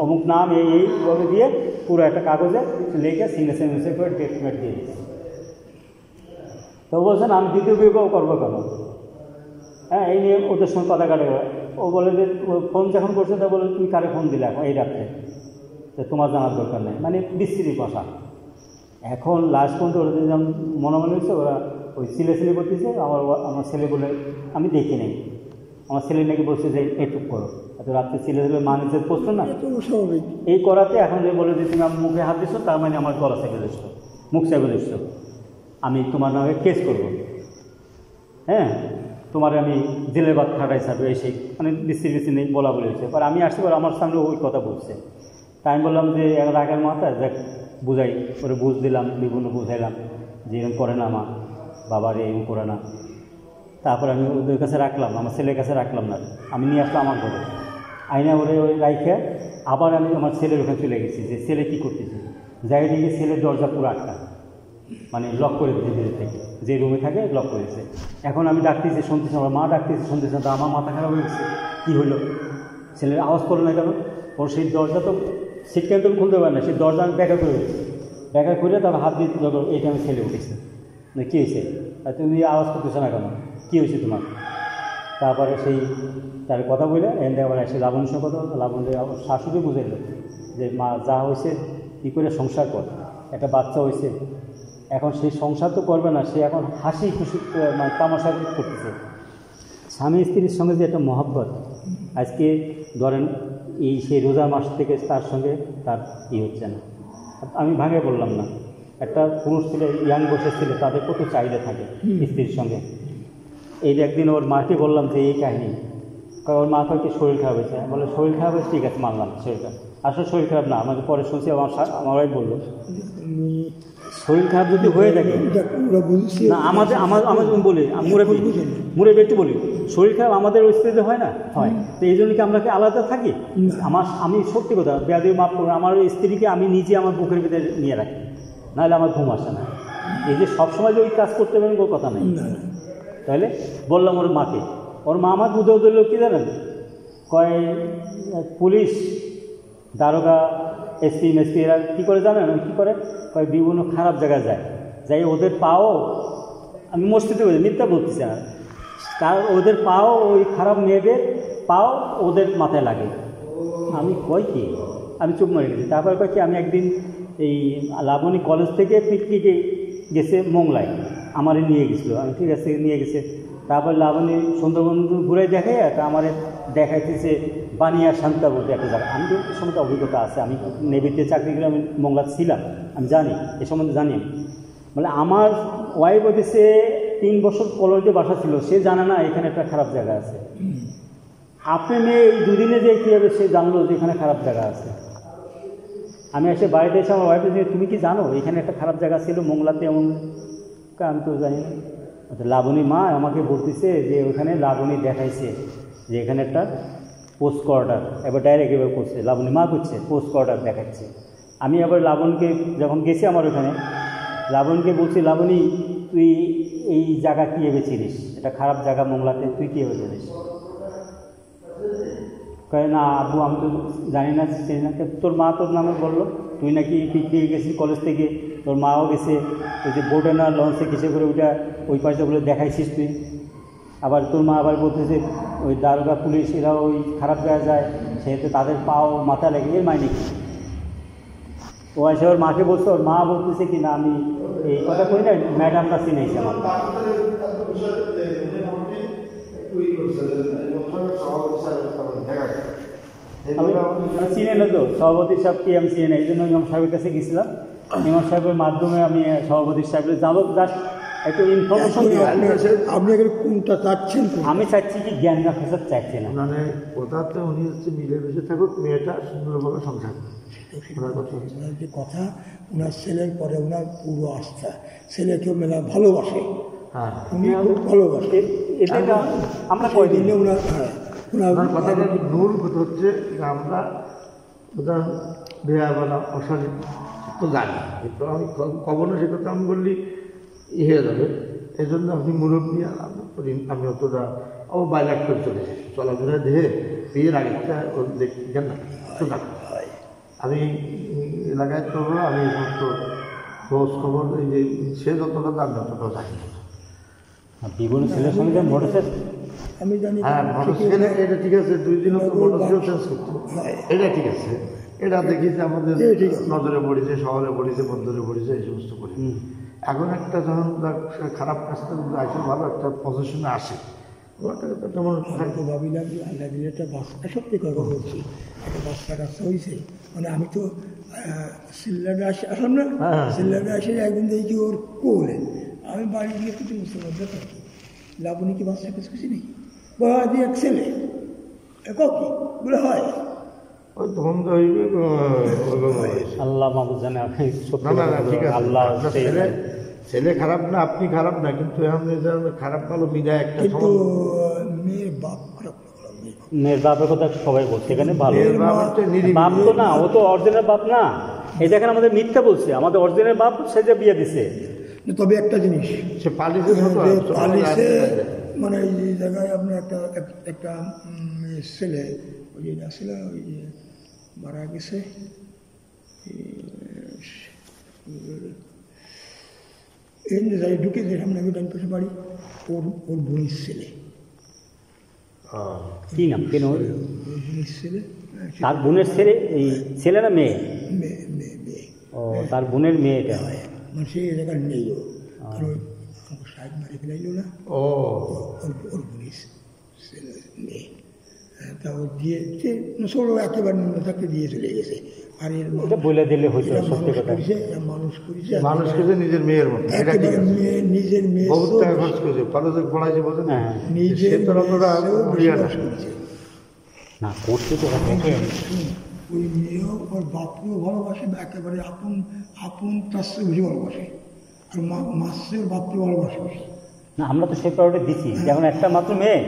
অমুক নাম এইভাবে দিয়ে পুরো একটা কাগজে লিখে সিগনেচার করে ডেট দিয়ে দিচ্ছি। তো বলছেন আমি দ্বিতীয় বিবাহ করবো কেন হ্যাঁ এই নিয়ে ওদের সঙ্গে কথা কাটে ও বলে যে ফোন যখন করছে তা বলে তুমি কারে ফোন দিলে এখন এই রাত্রে তো তোমার জানার দরকার নেই মানে বিশ্রী ভাষা। এখন লাস্ট পর্যন্ত ওরা যেমন মনে হচ্ছে ওরা ওই সিলে করতেছে আমার ছেলে বলে আমি দেখি নেই আমার ছেলে নাকি বলছে যে এটুক করো এত রাত্রে ছেলে মানুষের প্রশ্ন না এই করাতে এখন যে বলে যে তুমি আমার মুখে হাত দিচ্ছ তার মানে আমার গলা চেপে দিচ্ছ মুখ চেপে দিচ্ছ আমি তোমার নামে কেস করব হ্যাঁ তোমার আমি জেলের ভাত খাটাই ছাড়বো এসে মানে বিশ্রী নেই বলা বলেছে পর আমি আসতে পারি আমার সামনে ওই কথা বলছে তাই আমি বললাম যে রাগের মাথায় দেখ বুঝাই করে বুঝ দিলাম, বিভিন্ন বুঝাইলাম যে এরকম করে না মা, বাবার এরকম করে না। তারপর আমি ওদের কাছে রাখলাম, আমার ছেলের কাছে রাখলাম না, আমি নিয়ে আসলাম আমার ঘরে, আইনা ওরে ওই রাইখে আবার আমি আমার ছেলের ওখানে চলে গেছি যে ছেলে কী করতেছে। যাই দেখি ছেলের দরজা পুরো আটকা, মানে লক করে দিতে ভিতর থেকে, যে রুমে থাকে লক করেছে। এখন আমি ডাকতেছি শুনতেছি, আমার মা ডাকতেছি শুনতেছি, তো আমার মাথা খারাপ হয়ে গেছে, কী হলো, ছেলের আওয়াজ করলো না কেন? ওর সেই দরজা তো সিটকান তো খুলতে পারে না, সেই দরজা আমি ব্যাখ্যা করে দিচ্ছি, ব্যাখ্যা করে তারপর হাত দিয়ে যখন এইটা আমি ছেলে উঠেছে, না কী হয়েছে, আর তুমি আওয়াজ করতেছো না কেন, কী হয়েছে তোমার? তারপরে সেই তার কথা বলে এনে আবার এসে লাবণীর সঙ্গে কথা বলতো, লাবণী আমার শাশুড়ি বুঝাইল যে মা যা হয়েছে কী করে সংসার কর, একটা বাচ্চা হয়েছে, এখন সেই সংসার তো করবে না, সে এখন হাসি খুশি মানে তামাশা করতেছে। স্বামী স্ত্রীর সঙ্গে যে একটা মহব্বত, আজকে ধরেন এই সেই রোজা মাস থেকে তার সঙ্গে তার হচ্ছে না। আমি ভাঙে বললাম না, একটা পুরুষ ছেলে ইয়াং বয়সের ছেলে তাদের কত চাহিদা থাকে স্ত্রীর সঙ্গে। এই একদিন ওর মাকে বললাম যে এই কাহিনী, ওর মা কয়েকটি শরীর খারাপ হয়েছে, বলে শরীর খারাপ হয়েছে, ঠিক আছে মানলাম শরীর খারাপ, আসলে শরীর খারাপ না, আমাকে পরে শুনছি আমার ওয়াইফ বললো শরীর খারাপ যদি হয়ে থাকে না আমাদের বলি মুরে একটু বলি শরীর খারাপ আমাদের স্ত্রীতে হয় না, হয়, তো এই জন্য কি আমরা কি আলাদা থাকি? আমি সত্যি কথা বেয়াদবি মাফ করবো, আমার স্ত্রীকে আমি নিজে আমার বুকের ভিতরে নিয়ে রাখি, নাহলে আমার ঘুম আসে না। এই যে সবসময় যে ওই কাজ করতে পারেন ওর কথা নেই। তাহলে বললাম ওর মাকে, ওর মা আমার বুঝেও দিল কী জানেন, কয় পুলিশ দারোগা এসপি মেসপি এরা কী করে জানেন কী করে, কয় বিভিন্ন খারাপ জায়গায় যায়, যাই ওদের পাও, আমি মসজিদে বলি মিথ্যা বলতেছি না, তার ওদের পাও ওই খারাপ মেয়েদের পাও ওদের মাথায় লাগে। আমি কই কি, আমি চুপ মরে গেছি। তারপরে কয় কি, আমি একদিন এই লাবণী কলেজ থেকে পিকনিকে গেছে মোংলায়, আমারে নিয়ে গেছিলো, আমি ঠিক আছে নিয়ে গেছে। তারপর লাবণী সুন্দরবন ঘুরে দেখে আমার দেখাইতেছে বানিয়া শান্তা বলতে একটা জায়গা। আমি তো এ সম্বন্ধে অভিজ্ঞতা আছে, আমি নেভিতে চাকরি করে আমি মোংলাতে ছিলাম, আমি জানি এ সম্বন্ধে জানি। বলে আমার ওয়াইফ হচ্ছে 3 বছর কলেজে বাসা ছিল, সে জানে না এখানে একটা খারাপ জায়গা আছে। আপনি মেয়ে এই দুদিনে যে কীভাবে সে জানলো যে এখানে খারাপ জায়গা আছে? আমি এসে বাড়িতে এসে আমার ওয়াইফে যে তুমি কি জানো এখানে একটা খারাপ জায়গা ছিল মোংলাতে, এমন আমি তো জানি না। লাবণী মা আমাকে বলতেছে যে ওখানে লাবণী দেখাইছে যে এখানে একটা পোস্ট কোয়ার্টার, এবার ডাইরেক্ট এবার করছে, লাবণী মা করছে পোস্ট কোয়ার্টার দেখাচ্ছে। আমি আবার লাবণীকে যখন গেছি আমার ওখানে, লাবণীকে বলছি লাবণী তুই এই জায়গা কীভাবে চিনিস, এটা খারাপ জায়গা মোংলাতে, তুই কীভাবে জানিস? কয় না আব্বু আমি তো জানি না, চিনি না। তোর মা তোর নামে বললো, তুই নাকি পিকনিকে গেছিস কলেজ থেকে, তোর মাও গেছে, ওই যে বোটে না লঞ্চে কিসে করে ওইটা ওই পাশটা বলে দেখাইছিস তুই। আবার তোর মা আবার বলতেছে ওই দারোগা পুলিশ এরা ওই খারাপ জায়গায় যায়, সেহেতু তাদের পাও মাথা লেগে এর মাইনে কি? ও এসে ওর মাকে বলছে, ওর মা বলতেছে কি না আমি এই কথা কই না, ম্যাডামটা চিনেছি আমার। আমি চিনে না তো সভাপতি সাহেবকে, আমি চিনি না, এই জন্য ইমাম সাহেবের কাছে গেছিলাম। ইমাম সাহেবের মাধ্যমে আমি সভাপতি সাহেবের যাবো, জাস্ট একটু ইনফরমেশন দিয়ে। আপনি কোনটা চাচ্ছেন? আমি চাচ্ছি কি জ্ঞান রাখার চাচ্ছি না, মানে কথাতে উনি হচ্ছে মিলেমিশে থাকুক, মেয়েটা সুন্দরভাবে সংসার যে কথা, ওনার ছেলের পরে ওনার পুরো আস্থা, ছেলেকেও মেলা ভালোবাসে, উনি খুব ভালোবাসে। এটা আমরা কয়দিন ওনার ওনার কথাটা মূল কথা হচ্ছে আমরা ওনার বেয়াবানা অশালীন তো জানি, কিন্তু আমি কখনো সে কথা আমি বললি হয়ে যাবে, এই জন্য আপনি মুরব্বী আমি অতটা ও বাইলাট করে চলে এসেছি, চলাফেরা দেহে বিয়ের আগেরটা ওর দেখেন না শোনা। আমি এলাকায় তো আমি এই সমস্ত খোঁজ খবর এই যে সে যতটা দাম যতটা জানি বিভিন্ন ছেলের সঙ্গে মোটরসাইকেল আমি জানি, হ্যাঁ মোটরসাইকেল এটা ঠিক আছে, 2 দিন তো মোটরসাইকেল চেঞ্জ করতো, এটা ঠিক আছে, এটা দেখেছি আমাদের নজরে পড়েছে, শহরে পড়েছে, বন্দরে পড়েছে, এই সমস্ত করে। এখন একটা যখন খারাপ কাজটা আসে ভালো একটা পজিশনে আসে, তেমন ভাবিলাম যে আল্লাহ দিলে একটা বাচ্চা, সত্যি কথা বলছি, একটা বাচ্চা কাচ্চা হয়েছে। মানে আমি তো সিল্লারে আসলাম না, সিল্লারে আসে একদিন দেখি ওর কোলে, আমি বাড়ি গিয়ে কিছু বুঝতে পারছি থাকি, লাবণী কি বাচ্চা কিছু কিছু নেই, বলা দিয়ে এক ছেলে কি বলে হয়, ওই তখন তো হইবে আল্লাহ মাহবুব জানে, আপনি সত্যি না না না ঠিক আছে, আল্লাহ আপনার ছেলে খারাপ না, আপনি খারাপ না, কিন্তু এখন খারাপ ভালো মিলায় একটা কিন্তু মেয়ের বাপ খারাপ না, মেয়ের বাপের কথা সবাই বলছে এখানে ভালো। মেয়ের বাপ হচ্ছে নিরীহ। বাপ তো না, ও তো অরিজিনাল বাপ না। এই দেখেন আমাদের মিথ্যা বলছে, আমাদের অরিজিনাল বাপ সে যে বিয়ে দিছে। তবে একটা জিনিস সে পালিশে পালিশে মানে এই যে জায়গায় আপনার একটা মেয়ের ছেলে ওই যে আসলে ওই যে মারা গেছে, এই যে যাই ঢুকে যে সামনে ডান পাশে বাড়ি, ওর বোনের ছেলে। কি নাম কেন? বোনের ছেলে, তার বোনের ছেলে, এই ছেলে না মেয়ে? মেয়ে মেয়ে মেয়ে। ও তার বোনের মেয়েটা। মানে সেই এলাকার নেই ও, কারণ সাহেব মারি ফেলাইল না, ও ওর বোনের ছেলে মেয়ে। তা ও দিয়ে ছোটো একেবারে নিম্ন থাকতে দিয়ে চলে গেছে। আর এর বলে দিলে হয়তো সত্যি কথা। মানুষ করেছে, মানুষ করেছে নিজের মেয়ের মতো, নিজের মেয়ে বহুত টাকা খরচ করেছে, কলেজে পড়াইছে বলতে না, নিজের না করতে তো ওই মেয়েও ওর বাপকেও ভালোবাসে, একেবারে আপন আপন তার চেয়ে বেশি ভালোবাসে। আর মাসের বাপকে ভালোবাসে বেশি। না, আমরা তো সেই পাউডার দিচ্ছি, যখন একটা মাত্র মেয়ে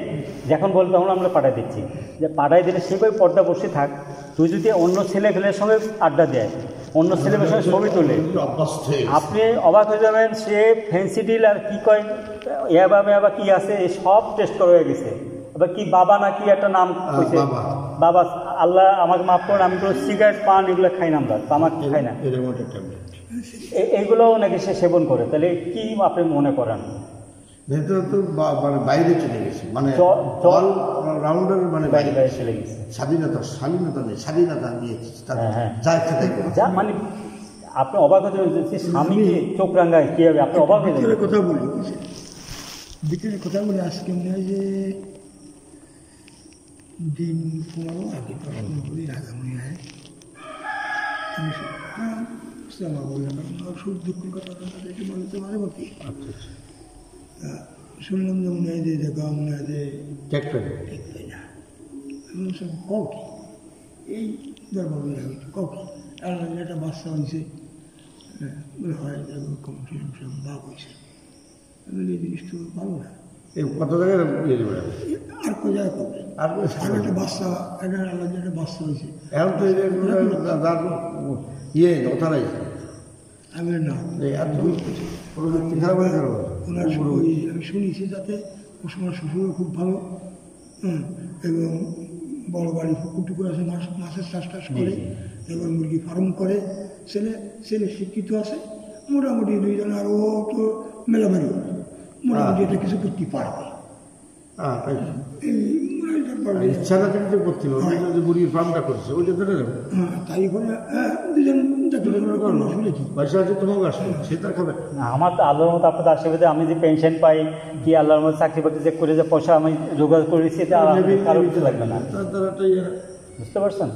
যখন বলবে তখন আমরা পাঠাই দিচ্ছি, যে পাঠাই দিলে সেভাবে পর্দা বসে থাক। তুই যদি অন্য ছেলে ফেলের সঙ্গে আড্ডা দেয়, অন্য ছেলেমেয়ের সঙ্গে ছবি তোলে, আপনি অবাক হয়ে যাবেন। সে ফ্যান্সি ডিল আর কী কয় ইয়াবা মেয়াবা কী আছে, এই সব টেস্ট করা হয়ে গেছে। এবার কি বাবা না কি একটা নাম হয়েছে, বাবা। আল্লাহ আমাকে মাফ করেন, আমি কোনো সিগারেট পান এগুলো খাই না, আমরা তামাক খাই না, এইগুলোও নাকি সে সেবন করে। তাহলে কি আপনি মনে করেন? তো মানে বাইরে চলে গেছে, মানে জল রাউন্ডের মানে বাইরে বাইরে চলে গেছে। স্বাধীনতা নেই, স্বাধীনতা দিয়েছে যা ইচ্ছা তাই করে। যা মানে আপনি অবাক হতে যে স্বামীকে চোখ রাঙ্গায় কী হবে, আপনি অবাক হয়ে যাবেন। কথা বলি, ভিতরে কথা বলি। আজকে মনে হয় যে দিন 15 আগে 10 আগে মনে হয় সুখ দুঃখের কথা বলতে মাঝে মধ্যে শুনলাম যে মনে হয় যে দেখা মনে হয় যে ট্যাক্টর না সব কৌকি এই দরবার কৌকি আর একটা বাচ্চা হয়েছে, বলে হয় এরকম সব ভাব হয়েছে। এই জিনিস তো ভালো না। কত জায়গায় আর কোন জায়গায় করবে, আর একটা বাচ্চা একটা বাচ্চা হয়েছে এখন তো ওঠারাই আমি না ওনার আমি শুনেছি যাতে ওর সময় শ্বশুরও খুব ভালো, এবং বড় বাড়ি পুকুর টুকুর আছে, মাছের চাষ টাস করে, এবং মুরগি ফার্ম করে। ছেলে শিক্ষিত আছে মোটামুটি, দুইজন। আর ও তো মেলা বাড়ি মোটামুটি এটা কিছু করতে পারবে। ইচ্ছাটা কিন্তু করতে হবে, মুরগির ফার্মটা করছে ওইটা ধরে যাবে। তাই করে দুজন পয়সা আছে তোমাকে আসবে, সে তার খাবে না। আমার তো আল্লাহর মতো আপনাদের আশীর্বাদে আমি যে পেনশন পাই, কি আল্লাহর মতো চাকরি বাকরি যে করে যে পয়সা আমি জোগাড় করেছি, এটা কারো কিছু লাগবে না, বুঝতে পারছেন?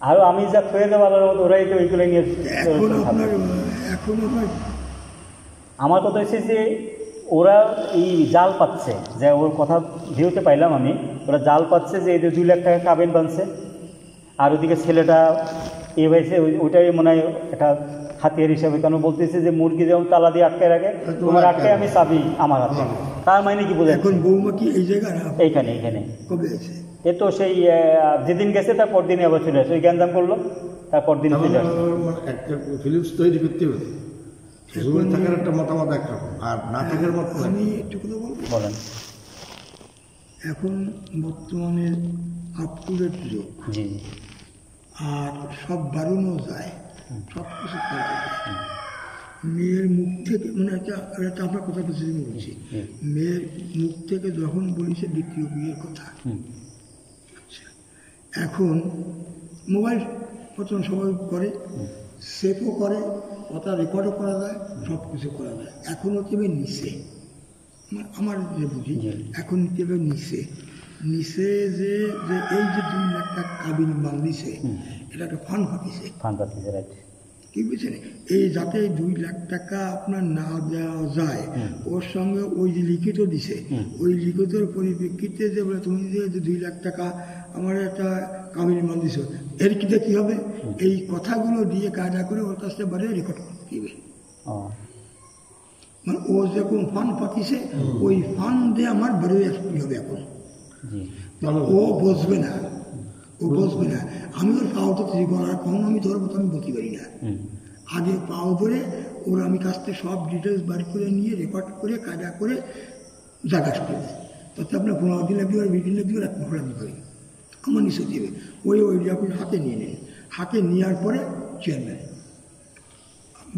আরও আমি যা খুঁয়ে দেবো আল্লাহর মতো, ওরাই তো ওইগুলো নিয়ে। আমার কথা হচ্ছে যে ওরা এই জাল পাচ্ছে, যে ওর কথা ভিউতে পাইলাম আমি, ওরা জাল পাচ্ছে যে এদের 2 লাখ টাকা কাবিন বানছে, আর ওদিকে ছেলেটা এ হয়েছে, ওইটাই মনে হয় একটা হাতিয়ার হিসাবে। কেন বলতেছে যে মুরগি যেমন তালা দিয়ে আটকে রাখে, তোমার আটকে আমি চাবি আমার হাতে। তার মানে কি বোঝা? এখন বৌমা কি এই জায়গায় এইখানে কবে আছে? এ তো সেই যেদিন গেছে তার পরদিনই আবার চলে আসে, ওই গ্যাঞ্জাম করলো, তারপর দিন চলে আসে। একটা ফিলিংস তৈরি করতে হবে, জীবনে থাকার একটা মতামত একরকম, আর না থাকার মত। আমি একটু কথা বলবো, বলেন। এখন বর্তমানে আপ টু ডেট যুগ, জি, আর সব বাড়ানো যায়, সব কিছু করা যায়। মেয়ের মুখ থেকে মানে একটা আপনার কথা বলছি, মেয়ের মুখ থেকে যখন বলেছে দ্বিতীয় বিয়ের কথা, এখন মোবাইল প্রথম সবাই করে, সেভও করে, কথা রেকর্ডও করা যায়, সব কিছু করা যায়। এখনও কেবে নিচে আমার যে বুঝি, এখন কেবে নিচে যে এই যে 2 লাখ টাকা কাবিন বান্ধিছে, এটা একটা ফান্ড পাতিছে, কি বুঝছেন? এই যাতে 2 লাখ টাকা আপনার না দেওয়া যায়, ওর সঙ্গে ওই যে লিখিত দিছে, ওই লিখিতের পরিপ্রেক্ষিতে যে বলে তুমি যে 2 লাখ টাকা আমার একটা কামিনী মান দিছ, এর কিতে কী হবে, এই কথাগুলো দিয়ে কায়দা করে ওর কাছ থেকে বাড়ি রেকর্ড করতে দিবে। মানে ও যখন ফান পাতিছে ওই ফান দিয়ে আমার বাড়ি কী হবে এখন, ও বসবে না, ও বসবে না। আমি ওর পাও তো বলার কখন আমি ধরবো তো আমি বলতে পারি না। আগে পাও ধরে ওর আমি কাছ থেকে সব ডিটেলস বার করে নিয়ে রেকর্ড করে কায়দা করে জায়গা করে দেয়। তাতে আপনার 15 দিন লাগবে আর 20 দিন লাগবে আর 1 মাস লাগতে পারি, আমার নিচে দেবে। ওই আপনি হাতে নিয়ে নেন, হাতে নেওয়ার পরে চেয়ারম্যান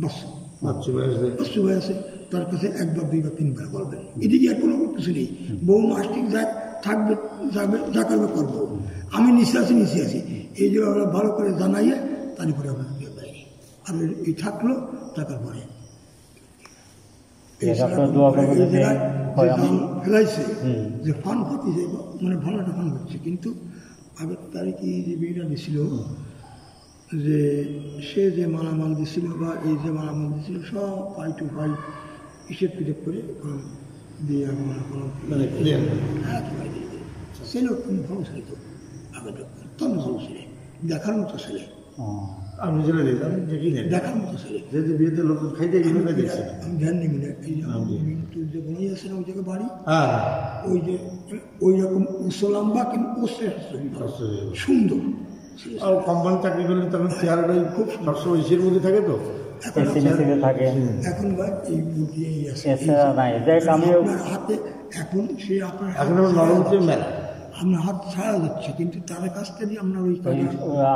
বাস ভাই আছে, তার কাছে 1 বার 2 বার 3 বার বলবেন, এদিকে আর কোনো কিছু নেই। বউ মাস্টিক যা থাকবে যাবে, যা করবে করবো, আমি নিচে আছি এই যে আমরা ভালো করে জানাইয়ে তারপরে আমরা আর এই থাকলো টাকার পরে ফেলাইছে যে ফান পাতিছে, মানে ভালো একটা ফান হচ্ছে। কিন্তু আগের তারিখে যে বিয়েটা দিছিল, যে সে যে মালামাল দিছিল বা এই যে মালামাল দিছিল সব 5 to 5 হিসেব টিসেব করে দিয়ে মানে ছেলেও কিন্তু ভালো ছেলে, তো আগের অত্যন্ত ভালো ছেলে, দেখার মতো ছেলে, আপনি চলে যেতেন, আমি দেখি না দেখার মতো ছেলে। যেহেতু বিয়েতে লোক খাইতে গেলে দেখছি আমি ধ্যান নিবি না, এই যে মিন্টু যে বলেই আছে না ওই জায়গায় বাড়ি, ওই যে ওই রকম উসলাম্বা কিন্তু সুন্দর। আর কোম্পানি চাকরি করলে তখন চেহারাটাই খুব সবসময় ইসের মধ্যে থাকে, তো থাকে এখন ভাই এই বুদ্ধি আছে আপনার হাতে, এখন সে আপনার এখন নরম হচ্ছে মেলা, আপনার হাত ছাড়া যাচ্ছে, কিন্তু তার কাছ থেকে আমরা ওই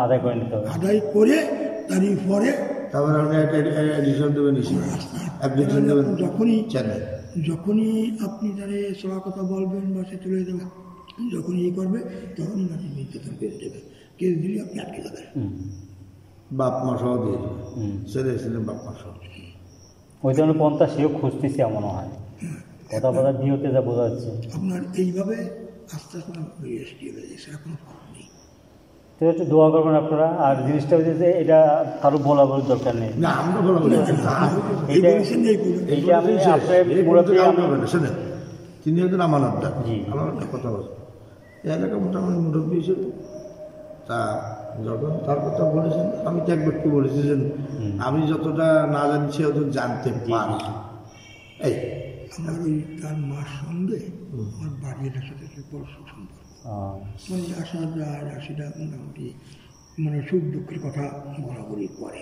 আদায় করে নিতে হবে, আদায় করে তারই পরে তারপরে আপনি একটা এডিশন দেবেন, অ্যাপ্লিকেশন দেবেন, যখনই আপনি তারে চলা কথা বলবেন বা সে চলে যাবে, যখন করবে তখন নাকি নির্যাতন কেস দেবে, কেস দিলে আপনি আটকে যাবেন, বাপ মা সহ দিয়ে দেবে, ছেলে বাপ মা সহ। ওই জন্য পন্থা সেও খুঁজতেছি এমন হয়, কথা বলা বিয়েতে যা বোঝা যাচ্ছে আপনার এইভাবে আস্তে আস্তে এখনো ফল নেই। তো একটু দোয়া করবেন আপনারা। আর জিনিসটা হচ্ছে যে এটা কারো বলার দরকার নেই, না আমরা বলা এইটা আমি আপনার শোনেন, তিনি একজন আমানতদার, আমার একটা কথা বলছে, এই এলাকা মোটামুটি মুরব্বী হিসেবে তা যখন তার কথা বলেছেন, আমি তো একবার একটু বলেছি যে আমি যতটা না জানি সে অত জানতে পারি। এই আমার ওই তার মার সঙ্গে আমার বাড়ির সাথে বড় সুসম্পর্ক, মানে আসা যায় আসিটা মোটামুটি মানে সুখ দুঃখের কথা বলাবলি করে,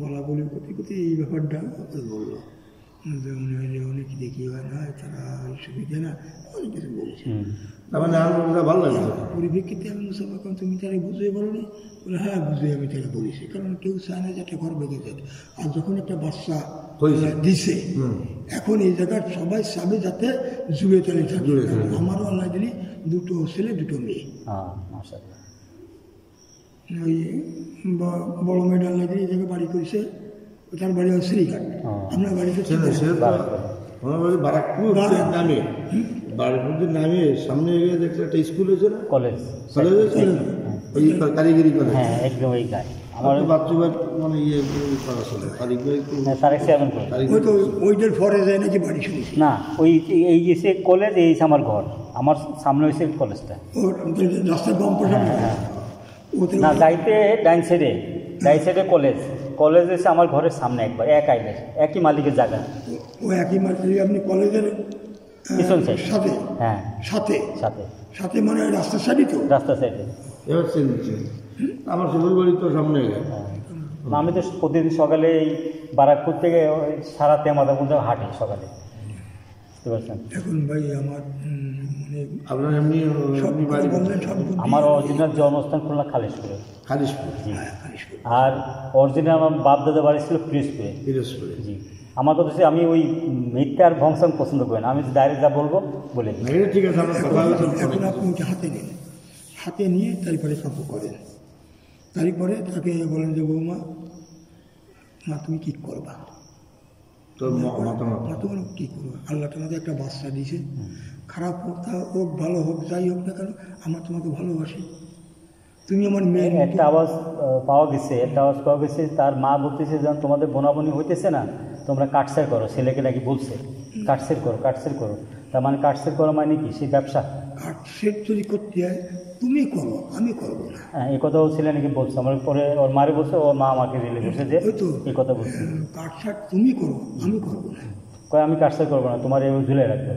বলাবলি করতে করতে এই ব্যাপারটা বললো যে অনেক দেখি হয় না তারা সুবিধা না, অনেক কিছু বলেছে। মানে আমার ভালো লাগে পরিপ্রেক্ষিতে আমি মুসাফা তুমি তারা বুঝিয়ে বলনি, বলে হ্যাঁ বুঝিয়ে আমি তারা বলেছি, কারণ কেউ চায় না যে একটা ঘর বেঁধে যাক। আর যখন একটা বাচ্চা দিছে, এখন এই জায়গার সবাই চাবে যাতে জুড়ে চলে থাকে। আমারও আল্লাহ দিলি 2 ছেলে 2 মেয়ে, ওই বড় মেয়েটা আল্লাহ দিলি এই জায়গায় বাড়ি করেছে, তার বাড়ি হয় শ্রীঘাট, আপনার বাড়িতে বারাকপুর নামে বারাকপুর নামে সামনে গিয়ে দেখছে একটা স্কুল হয়েছে না, কলেজ ওই কারিগরি কলেজ, হ্যাঁ একদম ওই গায়ে আমার বাচ্চুবার মানে ইয়ে করা চলে কারিগরি, ওইটার পরে যায় নাকি বাড়ি শুনেছি না, ওই এই গেছে কলেজ, এই আমার ঘর, আমার সামনে হয়েছে কলেজটা, রাস্তার বাম পাশে না যাইতে ডাইন সাইডে কলেজ এসে আমার ঘরের সামনে একবার একই মালিকের জায়গা, ও একই মালিক, আপনি কলেজের পিছন সাইড সাথে, হ্যাঁ সাথে মানে রাস্তার সাইডে, তো রাস্তার সাইডে এবার আমার শ্বশুর বাড়ি তো সামনে। আমি তো প্রতিদিন সকালে এই বারাকপুর থেকে সারা তেমাদার মধ্যে হাঁটি সকালে, বুঝতে পারছেন। এখন ভাই আমার মানে আপনার এমনি আমার অরিজিনাল জন্মস্থান খুলনা খালিশপুর, আর অরিজিনাল আমার বাপ দাদা বাড়ি ছিল পিরোজপুরে। জি, আমার কথা হচ্ছে আমি ওই মিথ্যা আর ভংসাং পছন্দ করি না, আমি ডাইরেক্ট যা বলবো বলে ঠিক আছে। এখন আপনি হাতে নেন, হাতে নিয়ে তারপরে কাপড় করেন, তারপরে তাকে বলেন যে বৌমা মা তুমি কী করবা, কী করবো, আল্লাহ তোমাকে একটা বাচ্চা দিয়েছে, খারাপ হোক ভালো হোক যাই হোক না কেন আমার তোমাকে ভালোবাসি, তুমি আমার মেয়ে। একটা আওয়াজ পাওয়া গেছে, তার মা বলতেছে যেন তোমাদের বোনাবনি হইতেছে না, তোমরা কাটছের করো, ছেলেকে নাকি বলছে কাটছের করো। তার মানে কাটসেট করা মানে কি সেই ব্যবসা? কাঠ সেট যদি করতে হয় তুমি করো, আমি করবো না। হ্যাঁ, এই কথাও ছেলে নাকি বলছে, আমার পরে ওর মারে বলছে, ওর মা আমাকে রেলে বলছে যে ওই তো এই কথা বলছে, কাঠ সাট তুমি করো, আমি করবো না। কয় আমি কাটসেট করবো না, তোমার এভাবে ঝুলে রাখবো,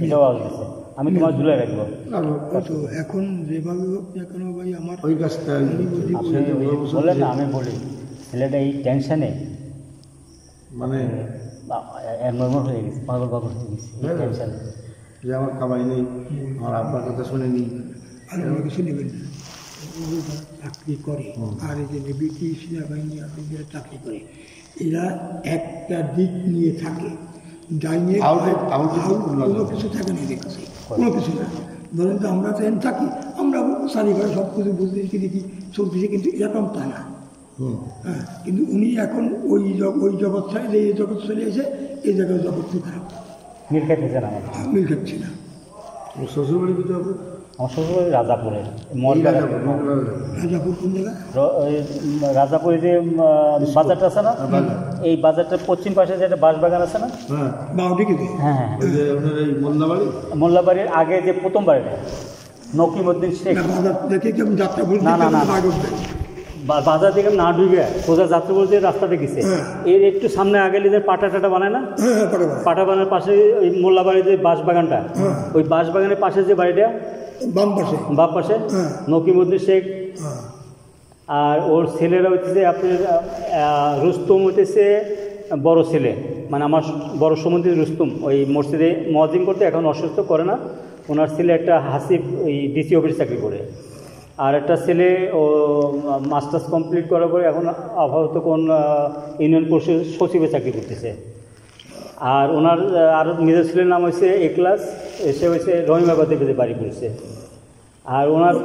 এটাও আওয়াজ দিচ্ছে, আমি তোমার ঝুলে রাখবো। ওই তো এখন যেভাবে হোক না কেন ভাই আমার ওই কাজটা আপনি বললেন না, আমি বলি ছেলেটা এই টেনশনে মানে নর্মাল হয়ে গেছে, পাগল পাগল হয়ে গেছে এই টেনশনে। যে আমার কামাই নেই, আমার আব্বার কথা শুনেনি, আর আমার কিছু নেবেন না। চাকরি করে আর এই যে ব্রিটিশ সেনাবাহিনী আপনি যারা চাকরি করে এরা একটা দিক নিয়ে থাকে, ডাইনে কোনো কিছু থাকে না এদের কাছে, কোনো কিছু না। ধরেন তো আমরা ট্রেন থাকি, আমরা চারিবার সব কিছু বুঝতেছি দেখি চলতেছি, কিন্তু এরকম তা না। হ্যাঁ, কিন্তু উনি এখন ওই জগৎ ছাড়ে যে এই জগৎ চলে এসে এই জায়গায় জগৎ খুব খারাপ, মিল খেতেছে না আমার। মিল খাচ্ছে না। শ্বশুরবাড়ি দিতে হবে। আমার শ্বশুর রাজাপুরে, রাজাপুর কোন জায়গা? রাজাপুরে যে বাজারটা আছে না, এই বাজারটার পশ্চিম পাশে যেটা বাঁশবাগান আছে না, হ্যাঁ বাউডিকে। হ্যাঁ হ্যাঁ, ওই যে আপনার এই মোল্লাবাড়ি, মোল্লাবাড়ির আগে যে প্রথম বাড়িটা নকিমউদ্দিন শেখ। বাজার দেখে কেমন যাত্রা বলতে না, না, না, না। বাজার থেকে না ঢুকে সোজা যাত্রা বলতে রাস্তাটা গেছে, এর একটু সামনে আগে যে পাটা টাটা বানায় না, পাটা বানার পাশে ওই মোল্লাবাড়ির যে বাঁশবাগানটা, ওই বাঁশবাগানের পাশে যে বাড়িটা বাম পাশে নকিমউদ্দিন শেখ, আর ওর ছেলেরা হইতেছে আপনার রুস্তম হইতেছে বড় ছেলে, মানে আমার বড় সম্বন্ধে রুস্তম ওই মসজিদে মুয়াজ্জিন করতে, এখন অসুস্থ করে না। ওনার ছেলে একটা হাসিব ওই ডিসি অফিসে চাকরি করে, আর একটা ছেলে ও মাস্টার্স কমপ্লিট করার পরে এখন আপাতত কোন ইউনিয়ন পরিষদ সচিবে চাকরি করতেছে। আর ওনার আর নিজের ছেলের নাম হয়েছে এক্লাস, এসে হয়েছে রহিমাবাদে বাড়ি করেছে। আর ওনার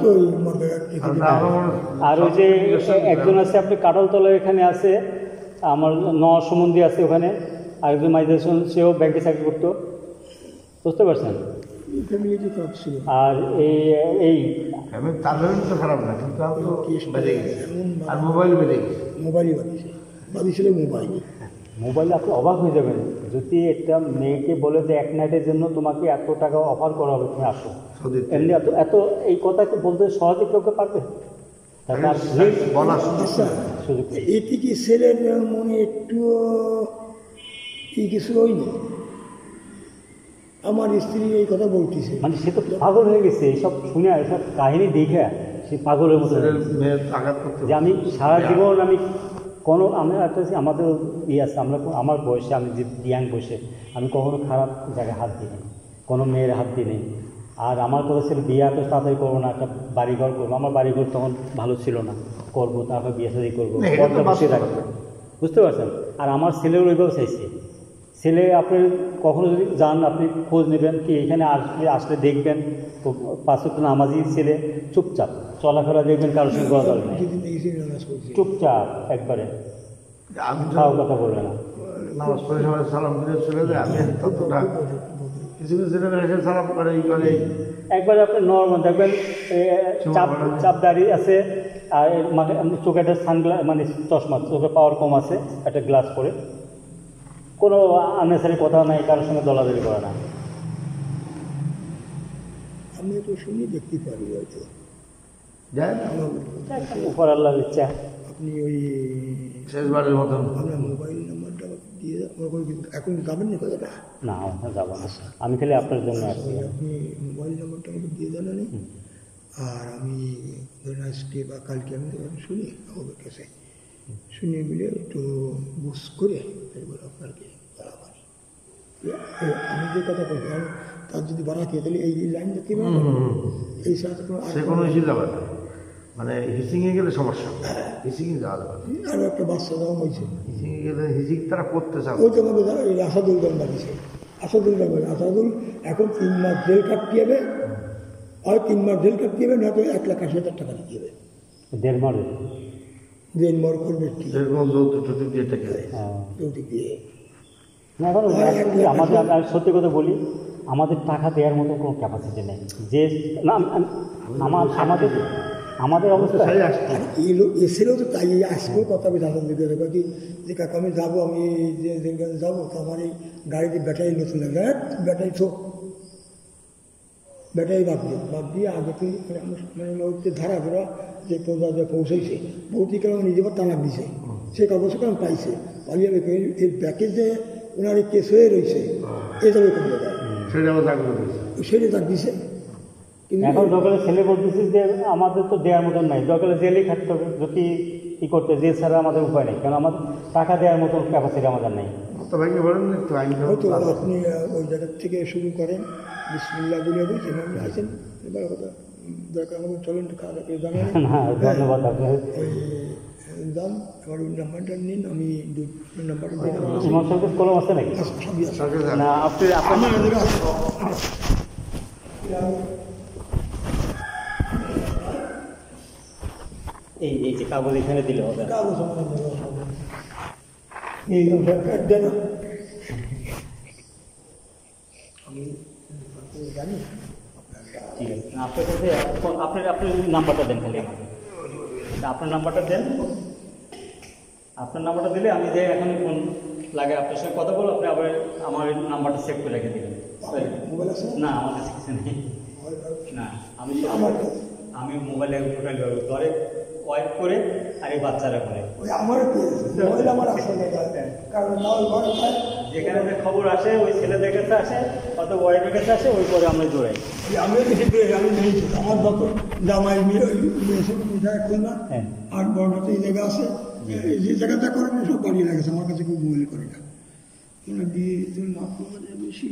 আর ওই যে একজন আছে আপনি কাটালতলা এখানে আছে, আমার নওয়াজ সম্বন্ধী আছে ওখানে, আর একজন মাইজেশন, সেও ব্যাংকে চাকরি করতো, বুঝতে পারছেন। আর এই তাদের তো খারাপ না, কিন্তু আমি তো বেড়ে গেছি, আর মোবাইল বেড়ে গেছে, মোবাইলই বাদিয়েছিল মোবাইলে আপনি অবাক হয়ে যাবেন যদি একটা মেয়েকে বলে যে এক নাইটের জন্য তোমাকে এত টাকা অফার করা হবে, তুমি আসো। এমনি এত এত এই কথাকে বলতে সহজে কেউকে পারবে? এটি কি ছেলের মনে একটু কি কিছু হয়নি? আমার স্ত্রী এই কথা বলতেছে, মানে সে তো পাগল হয়ে গেছে এইসব শুনে, এসব কাহিনী দেখে সে পাগলের মতো যে আমি সারা জীবন আমি কোনো আমি একটা আমাদের আছে, আমরা আমার বয়সে, আমি যে ইয়াং বয়সে আমি কখনো খারাপ জায়গায় হাত দিই, কোনো মেয়ের হাত দিই নেই। আর আমার কথা ছিল বিয়ে এত তাড়াতাড়ি করবো না, একটা বাড়িঘর করবো। আমার বাড়িঘর তখন ভালো ছিল না, করবো তারপর বিয়ে শাদী করবো, বসে রাখবো, বুঝতে পারছেন। আর আমার ছেলেও ওইভাবে চাইছে। ছেলে আপনি কখনো যদি যান, আপনি খোঁজ নেবেন কি এখানে আসলে দেখবেন পাঁচ ওয়াক্ত নামাজি ছেলে, চুপচাপ চলাফেরা দেখবেন, কারোর সঙ্গে কথা বলবে না, চুপচাপ একবারে, খাওয়া কথা বলবে না। নামাজ পড়ে সবাই সালাম দিয়ে চলে যায়, আমি ততটা কিছু কিছু এসে সালাম করে এই করে একবারে আপনি নর্মাল দেখবেন, চাপ দাঁড়িয়ে আছে, আর চোখে একটা সানগ্লাস মানে চশমা, চোখে পাওয়ার কম আছে, একটা গ্লাস পরে, কোনো আননেসারি কথা নাই, কারোর সঙ্গে দলাদলি করে না। আমি তো শুনি দেখতে পারি হয়তো উপর আল্লাহর ইচ্ছা। আপনি ওই শেষবারের মতন আপনার মোবাইল নাম্বারটা দিয়ে এখন যাবেন না কথাটা? না, যাবো না, আমি খালি আপনার জন্য আসছি। আপনি মোবাইল নাম্বারটা আমাকে দিয়ে দেন, আর আমি ধরেন আজকে বা কালকে আমি শুনি আমাদের কাছে শুনে মিলে একটু বুঝ করে এরপর আপনাকে বাড়াবাড়ি। আমি যে কথা বলবো তার যদি বাড়াতে তাহলে এই লাইন দেখতে পাবেন, এই সাথে সে কোনো ইস্যু যাবে না, মানে হিসিংয়ে গেলে সমস্যা, হিসিংয়ে যাওয়া যাবে না। আরও একটা বাচ্চা দেওয়া হয়েছে, হিসিংয়ে গেলে হিসিং তারা করতে চাবে। ওই তো আমাকে এই আসাদুল গান বাড়িয়েছে, আসাদুল এখন 3 মাস জেল কাটতে হবে, হয় 3 মাস জেল কাটতে হবে, নয়তো 1,80,000 টাকা দিতে হবে। দেড় মার করবে কি যৌতুক দিয়ে। আমাদের আমি সত্যি কথা বলি, আমাদের টাকা দেওয়ার মতো কোনো ক্যাপাসিটি নেই। যে না আমাদের আমাদের অবস্থা সাই আসছে আর এই লোক এসেও তো তাই আসবেও কথা আমি জানান দিকে কি যে কাকা আমি যাবো, আমি যে যেখানে যাবো তো আমার এই গাড়িতে ব্যাটারি নতুন লাগবে, ব্যাটারি তো ব্যাটারি বাদ দিয়ে আগে তুই মানে লোককে ধারা ধরা যে পৌঁছাতে পৌঁছেছে ভৌতিক নিজে বা তালাক দিছে, সে কাগজ কারণ পাইছে পালিয়ে এর ব্যাকে যে ওনার এই কেস হয়ে রয়েছে এ যাবে কোনো জায়গায়, সেটা তাক দিছে। কিন্তু এখন দরকারে ছেলে বলতেছি যে আমাদের তো দেওয়ার মতন নাই, দরকারে জেলেই থাকতে হবে, যদি ই করতে জেল ছাড়া আমাদের উপায় নেই, কারণ আমাদের টাকা দেওয়ার মতন ক্যাপাসিটি আমাদের নেই। হয়তো আপনি ওই জায়গার থেকে শুরু করেন, বিসমিল্লাহ বলে বলছেন আপনি আসেন, এবার কথা দরকার আমাকে চলেন খাওয়া করে জানান। না ধন্যবাদ আপনার। যান আমার ওই নাম্বারটা নিন, আমি নাম্বারটা দিন। ইমাম সাহেবের কলম আছে নাকি? সবই আছে। না আপনি আপনার এই যে কাগজ এখানে দিলে হবে। কাগজ আমার দেওয়া হবে। এই কার্ড দেন আমি জানি ঠিক আছে, আপনার কাছে আপনার নাম্বারটা দেন খালি আমাকে, আপনার নাম্বারটা দেন। আপনার নাম্বারটা দিলে আমি যে এখন ফোন লাগে আপনার সঙ্গে কথা বলো, আপনি আবার আমার নাম্বারটা সেভ করে রেখে দেবেন। মোবাইল আছে না আমার কাছে কিছু নেই। না আমি মোবাইলে টোটালি ধরে ওয়াইপ করে আর এই বাচ্চারা করে ওই আমারও মোবাইল আমার আসলে কারণ যেখানে যে খবর আসে ওই ছেলেদের কাছে আসে অত ওয়াইফের কাছে আসে, ওই করে আমরা জোড়াই। আমিও বেশি করে আমি নিয়েছি আমার যত জামাই খুলনা হ্যাঁ আর বড় এই জায়গা আছে, যে জায়গাটা করেন সব বাড়িয়ে লাগেছে, আমার কাছে খুব মোবাইল করে না দিয়ে মাপ বেশি।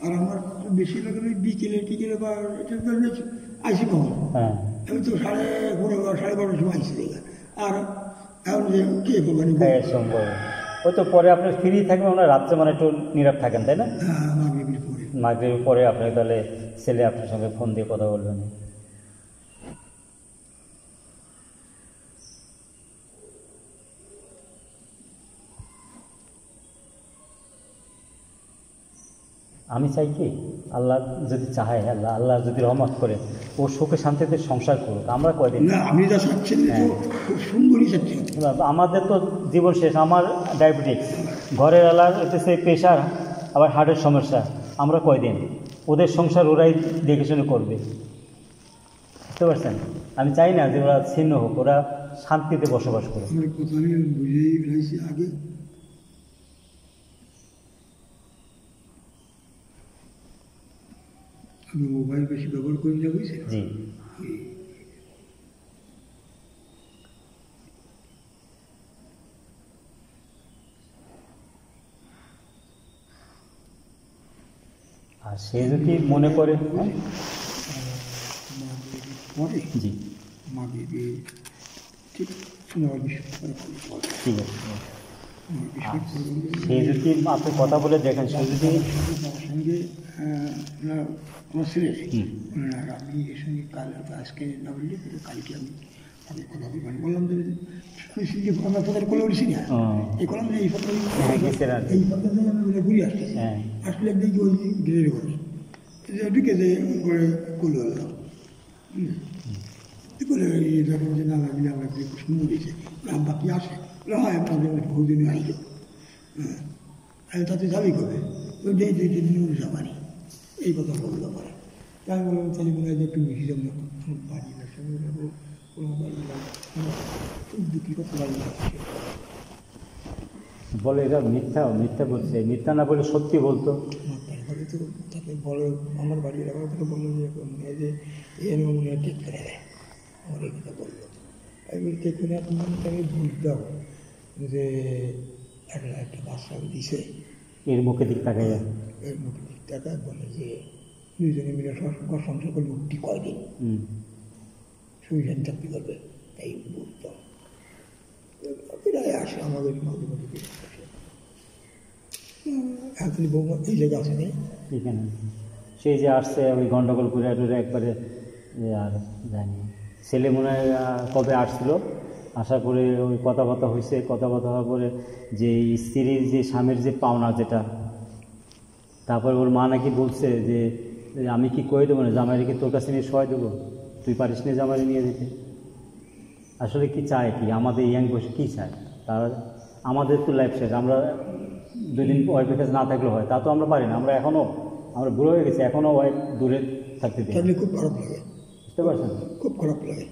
আর আমার বেশি লাগে বিকেলে টিকেলে বা আইসি কখন হ্যাঁ আমি তো 11:30 12:30 সময় আইসি জায়গা। আর এখন যে কে করবেন সম্ভব ওই তো পরে আপনি ফ্রি থাকবেন, ওনার রাত্রে মানে একটু নীরব থাকেন তাই না? মাগরিবের পরে মাগরিবের পরে আপনি তাহলে ছেলে আপনার সঙ্গে ফোন দিয়ে কথা বলবেন। আমি চাই কি আল্লাহ যদি চায়, আল্লাহ যদি রহমত করে ও সুখে শান্তিতে সংসার করুক। আমরা কয়দিন না আমি যা চাচ্ছেন খুব সুন্দরই চাচ্ছি। আমাদের তো জীবন শেষ, আমার ডায়াবেটিক্স, ঘরের আলার হচ্ছে প্রেশার, আবার হার্টের সমস্যা, আমরা কয়দিন ওদের সংসার ওরাই দেখে শুনে করবে, বুঝতে পারছেন? আমি চাই না যে ওরা ছিন্ন হোক, ওরা শান্তিতে বসবাস করুক। আমার কথা আমি বুঝেই ফেলাইছি আগে। আমি মোবাইল বেশি ব্যবহার করি না, বুঝছেন? জি আর সে যদি মনে করে পরে জি মাকে ঠিক শোনাবার বিষয় ঠিক আছে, সে যদি আপনি কথা বলে দেখেন, সে যদি তার সঙ্গে আমার ছেলে আপনি এর সঙ্গে কাল আজকে না বললে কালকে আমি তাকে কথা বলবেন বললাম যে আমরা ফটোটা করে উঠছি না এই করলাম যে এই ফটো এই ফটো আমি ঘুরে আসছি, আসলে দেখি ওই গিরের ঘরে ঢুকে যে করে করলো করে দেখেন যে না লাগলে আমরা সুন্দর হয়েছে আব্বা কি আসে হয় আপনাদের বহুদিনে আইল হ্যাঁ তাতে যাবি কবে ওই যে নিউজ যাবানি এই কথা বলতে পারে। তাই বললাম তাহলে মনে হয় যে একটু বেশি যাবো বাড়ি না সঙ্গে যাবো কোনো বাড়ি খুব দুঃখী করতে পারি না বলে এটা মিথ্যা মিথ্যা বলছে, মিথ্যা না বলে সত্যি বলতো। তারপরে তো তাকে বলে আমার বাড়ির আমার থেকে বললো যে এনে মনে হয় ঠিক করে দেয়, আমার এই কথা বললো। আমি ঠিক করে তাকে বুঝ দাও যে একটা বাচ্চা দিছে এর মুখে দিক তাকাই, এর মুখে দিক তাকায় বলে যে দুইজনে মিলে ঘর সংসার করলে উঠটি কয়দিন সুইজান চাকরি করবে, তাই বুঝতাম প্রায় আসে আমাদের মাঝে মাঝে আসে। এখন বৌমা এই জায়গা আছে নেই এখানে সেই যে আসছে ওই গন্ডগোল করে টুরে একবারে আর জানি ছেলে মনে হয় কবে আসছিল, আসার পরে ওই কথাবার্তা হয়েছে, কথাবার্তা হওয়ার পরে যে স্ত্রীর যে স্বামীর যে পাওনা যেটা, তারপরে ওর মা নাকি বলছে যে আমি কি কয়ে দেবো না জামাই রেখে তোর কাছে নিয়ে শোয়াই দেবো, তুই পারিস না জামাই নিয়ে দিতে। আসলে কি চায়, কি আমাদের ইয়াং বয়সে কী চায় তারা? আমাদের তো লাইফ শেষ, আমরা 2 দিন ওয়াইফের কাছে না থাকলে হয়, তা তো আমরা পারি না। আমরা বুড়ো হয়ে গেছি, এখনও ওয়াইফ দূরে থাকতে দিই। খুব খারাপ লাগে, বুঝতে পারছেন? খুব খারাপ লাগে।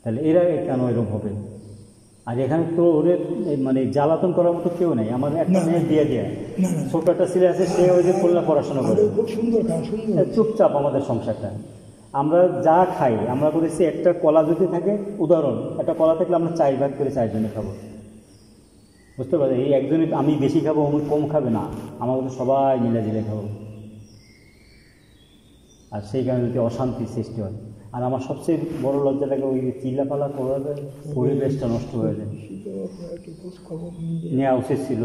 তাহলে এরা কেন এরকম হবে? আর এখানে তো ওদের মানে জ্বালাতন করার মতো কেউ নেই। আমার একটা মেয়ে দিয়ে দেয়, ছোট একটা ছেলে আছে, সে ওই যে খুলনা পড়াশোনা করে, খুব সুন্দর সুন্দর চুপচাপ আমাদের সংসারটা। আমরা যা খাই, আমরা করেছি একটা কলা যদি থাকে, উদাহরণ একটা কলা থাকলে আমরা 4 ভাগ করে 4 জনে খাবো। বুঝতে পারছি? এই একজনই আমি বেশি খাবো, অমুক কম খাবে না, আমার মধ্যে সবাই মিলে জিলে খাবো। আর সেই কারণে যদি অশান্তি সৃষ্টি হয়। আর আমার সবচেয়ে বড় লজ্জা লাগে ওই চিল্লাপালা করার পরিবেশটা নষ্ট হয়ে যায়। নেওয়া উচিত ছিল,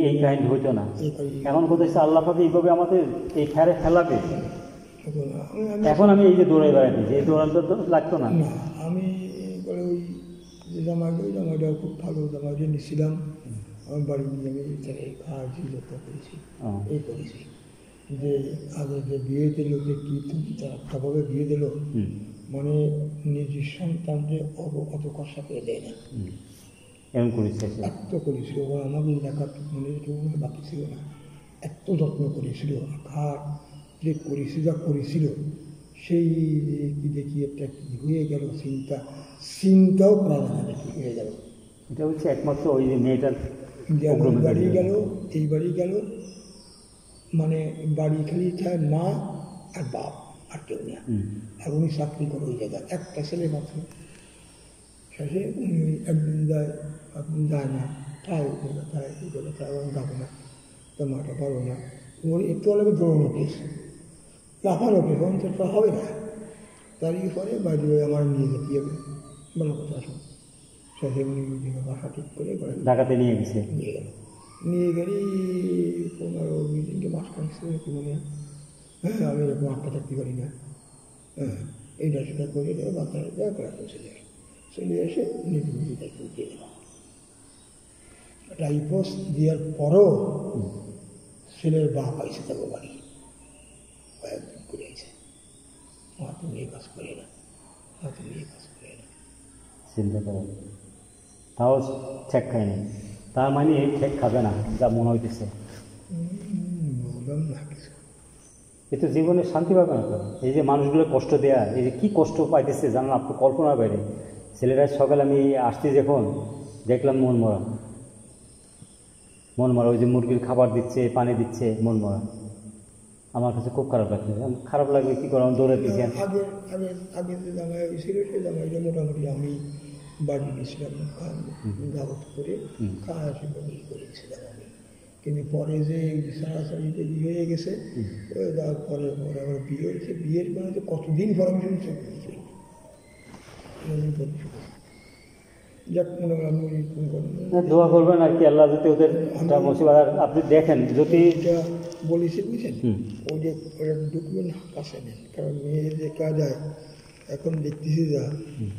এই কাহিনী হইতো না। এখন কোথায় আল্লাহ পাকে এইভাবে আমাদের এই ফেরে ফেলাবে। এখন আমি এই যে দৌড়াই বেড়াইতেছি, এই দৌড়ানটা তো লাগতো না। আমি ওই যে জামাইটা খুব ভালো জামাইটা নিয়েছিলাম, আমার বাড়ি নিয়ে আমি খাওয়াছি, যত্ন করেছি, এই করেছি। যে আগে যে বিয়ে দিল, যে কী একটাভাবে বিয়ে দিল, মানে নিজের সন্তানকে অত কষা করে দেয় না, এমন করেছে। এত করেছিল আমাদের এলাকার মানে কেউ বাকি ছিল না, এত যত্ন করেছিল। আর যে করেছিল সেই কি দেখি একটা কী হয়ে গেল, চিন্তাও করা যায় না, কী হয়ে গেল। এটা হচ্ছে একমাত্র ওই যে মেয়েটার বাড়ি গেল, এই বাড়ি গেল, মানে বাড়ি খালি চায় মা আর বাপ, আর কেউ না। আর উনি চাকরি করে ওই জায়গায়, একটা ছেলে মাত্র। শেষে উনি একদিন যায়, একদিন যায় না, তাই যাবো না, তো মাটা পারবো না, উনি একটু হলে দৌড়ানো কেস, লাফানো কেস, অন্তত হবে না। তারই পরে বাড়ি আমার নিয়ে যেতে হবে, বলো কথা আসুন। শেষে উনি বাসা ঠিক করে ঢাকাতে নিয়ে গেছে, নিয়ে গেলেই 15-20 দিনকে মাস কাটছে, মনে হয়। হ্যাঁ, আমি এরকম আটটা থাকতে পারি না। হ্যাঁ, এইটা সেটা করে বাচ্চারা দেওয়া করা চলে এসে নিজে নিজে দায়িত্ব দিয়ে দেওয়া। ডাইভোর্স দেওয়ার পরও ছেলের বাপ আইসে যাবো বাড়ি, কয়েকদিন করে আইসে, তুমি এই কাজ করে না, তুমি এই কাজ করে না, চিন্তা করেন। তাও ঠেক খায়নি, তার মানে এই ঠেক খাবে না, যা মনে হইতেছে। বললাম না কিছু, এ তো জীবনে শান্তি পাবে না তো। এই যে মানুষগুলো কষ্ট দেয়া, এই যে কী কষ্ট পাইতেছে জানেন, আপনার কল্পনার বাইরে। ছেলেরা সকালে আমি আসছি যখন দেখলাম মন মরা, ওই যে মুরগির খাবার দিচ্ছে, পানি দিচ্ছে, মন মরা। আমার কাছে খুব খারাপ লাগছে। খারাপ লাগবে কী করে, আমি দৌড়ে দিচ্ছি। আগে যে জামাই ছিল সেই জামাইটা মোটামুটি আমি বাড়ি গেছিলাম, দাওয়াত করে খাওয়া করেছিলাম আমি। কিন্তু পরে যে সারাসারিতে বিয়ে হয়ে গেছে, তারপরে আমার বিয়ে হয়েছে, বিয়ের মানে তো কতদিন পর আমি শুনছি। যাক, মনে হয় আমি দোয়া করবেন আর কি, আল্লাহ যদি ওদের মুসিবত। আপনি দেখেন যদি বলেছি, বুঝছেন, ওই যে ওরা ডকুমেন্ট কাছে নেন, কারণ মেয়ে যে কাজ যায় এখন দেখতেছি যা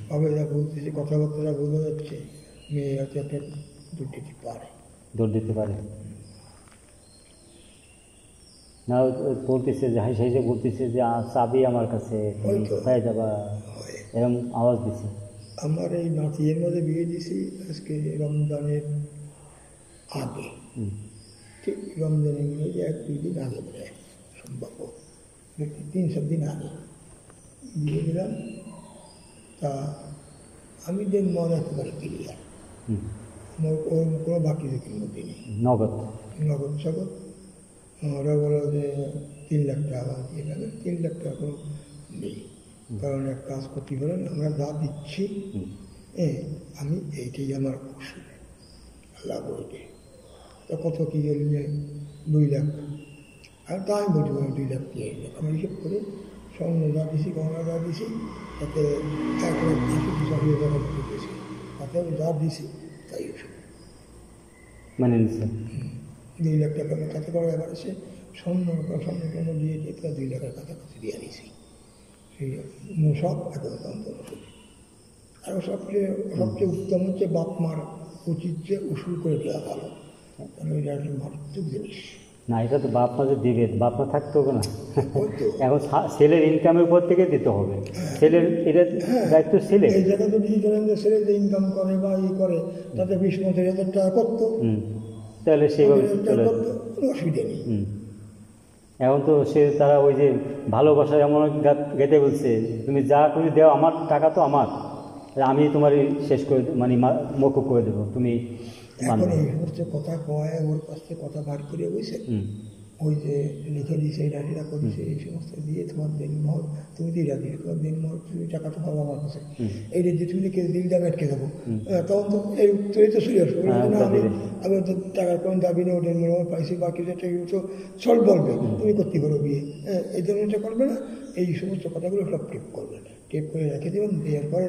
ভাবে, যা বলতেছি, কথাবার্তা বোঝা যাচ্ছে, মেয়ে হয়তো একটা দৌড় দিতে পারে না। বলতেছে যে হাই সাইজে বলতেছে যে চাবি আমার কাছে, কোথায় যাবা, এরকম আওয়াজ দিছে। আমার এই নাতির মধ্যে বিয়ে দিয়েছি আজকে রমজানের আগে, ঠিক রমজানের মধ্যে 1-2 দিন আগে বলে সম্ভব, 3-4 দিন আগে বিয়ে দিলাম। তা আমি দেন মনে একেবারে ক্লিয়ার, আমার কোনো বাকি ঝুঁকির মধ্যে নেই, নগদ সগদ। ওরা বলো যে 3 লাখ টাকা দিয়ে গেলে, 3 লাখ টাকা কোনো নেই, কারণ এক কাজ করতে পারেন, আমরা যা দিচ্ছি আমি এইটাই আমার ওষুধ, লাভ ওইটে। তা কত কী গেল যে 2 লাখ, আর তাই বলছি 2 লাখ দিয়ে আমি হিসেব করে স্বর্ণ যা দিছি, গহনা যা দিছি, তাতে 1,80,000 টাকা দিয়েছি, তাতে আমি যা দিছি তাই ওষুধ মানে নিচ্ছে। 2 লাখ টাকা তাতে করে এবার এসে স্বর্ণ দিয়ে দিয়ে প্রায় 2 লাখের কাছাকাছি দিয়ে দিয়েছি। সেই সব একদম ওষুধ। আর সবচেয়ে উত্তম হচ্ছে বাপ মার উচিত যে উসুল করে দেওয়া ভালো, কারণ এটা একটা মারাত্মক জিনিস। না, এটা তো বাপ মা যে দিবে, বাপ মা থাকতে হবে না। ওই তো এখন ছেলের ইনকামের উপর থেকে দিতে হবে, ছেলের এটা দায়িত্ব ছেলে। এই জায়গা যদি ধরেন যে ছেলে যে ইনকাম করে বা ই করে তাতে 20-25 টাকা করতো, তাহলে সেইভাবে চলে। কোনো অসুবিধা নেই। এখন তো তারা ওই যে ভালোবাসায় এমন গেতে বলছে, তুমি যা করে দাও, আমার টাকা তো আমার, আমি তোমার শেষ করে মানে মকুব করে দেবো, তুমি এখন এই সমস্ত কথা কয়, ওর কাছ থেকে কথা বার করে বুঝছে, ওই যে লিখে দিয়েছে এটা সেটা করেছে, এই সমস্ত দিয়ে তোমার দিনমহল তুমি তো এটা দিয়ে তোমার দিনমহল তুমি টাকা তো পাবো আমার কাছে, এইটা দিয়ে তুমি লিখে দিলটা আটকে দেবো, তখন তো এই তো শুরু আসবো আমি তো টাকার কোনো দাবি নেই, ওদের মনে পাইছি বাকি যেটা তো সল বলবে তুমি করতে পারো বিয়ে, এই জন্য এটা করবে না, এই সমস্ত কথাগুলো সব টেপ করবে, টেপ করে রেখে দেবেন, দেওয়ার পরে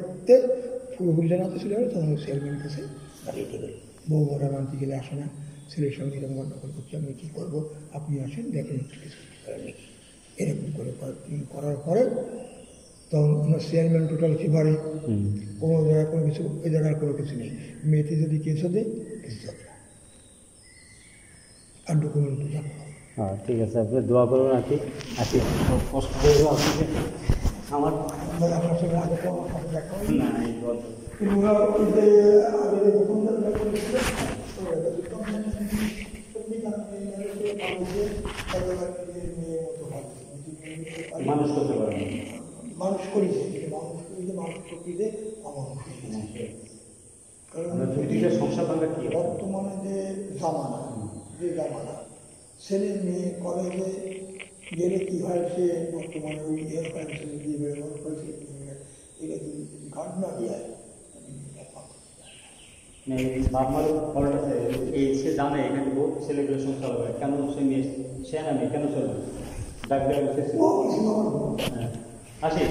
পুরোপুরিটা নাতে চলে যাবে, তখন চেয়ারম্যানের কাছে দাঁড়িয়ে দেবে। বউ ভরা মানতে গেলে আসে না, ছেলের সঙ্গে এরকম গণ্ডগোল করছে, আমি কী করবো, আপনি আসেন দেখেন কিছু করার নেই, এরকম করে করার পরে তখন ওনার চেয়ারম্যান টোটাল ফিভারে, কোনো জায়গায় কোনো কিছু, ওই জায়গায় কোনো কিছু নেই, মেয়েতে যদি কেসও দেয় কিছু যাবে না, আর ডকুমেন্টও যাবে না। হ্যাঁ ঠিক আছে, আপনি দোয়া করুন আর কি, আজকে কষ্ট করে আমার আপনার সঙ্গে আগে তো আমার সাথে দেখা হয় না এই দোয়া কিন্তু ওরা ওই যে আগে যে দোকানদার করেছিল মানুষ করতে পারবেন, মানুষ করেছে, মানুষ করেছে, মানুষ করতে অমানুষ হয়ে গেছে। কারণ সংসার ভাঙা কি বর্তমানে যে জামানা, ছেলে মেয়ে কলেজে গেলে কী হয়, সে বর্তমানে ওই এর ফ্যান্সে দিয়ে ব্যবহার করেছে, এটা ঘাট না দিয়ে বাপমার খবরটা এই সে জানে এখানে বহু ছেলেগুলো সংসার হবে, কেন সে মেয়ে সে না মেয়ে কেন চলবে ডাক্তার আসি।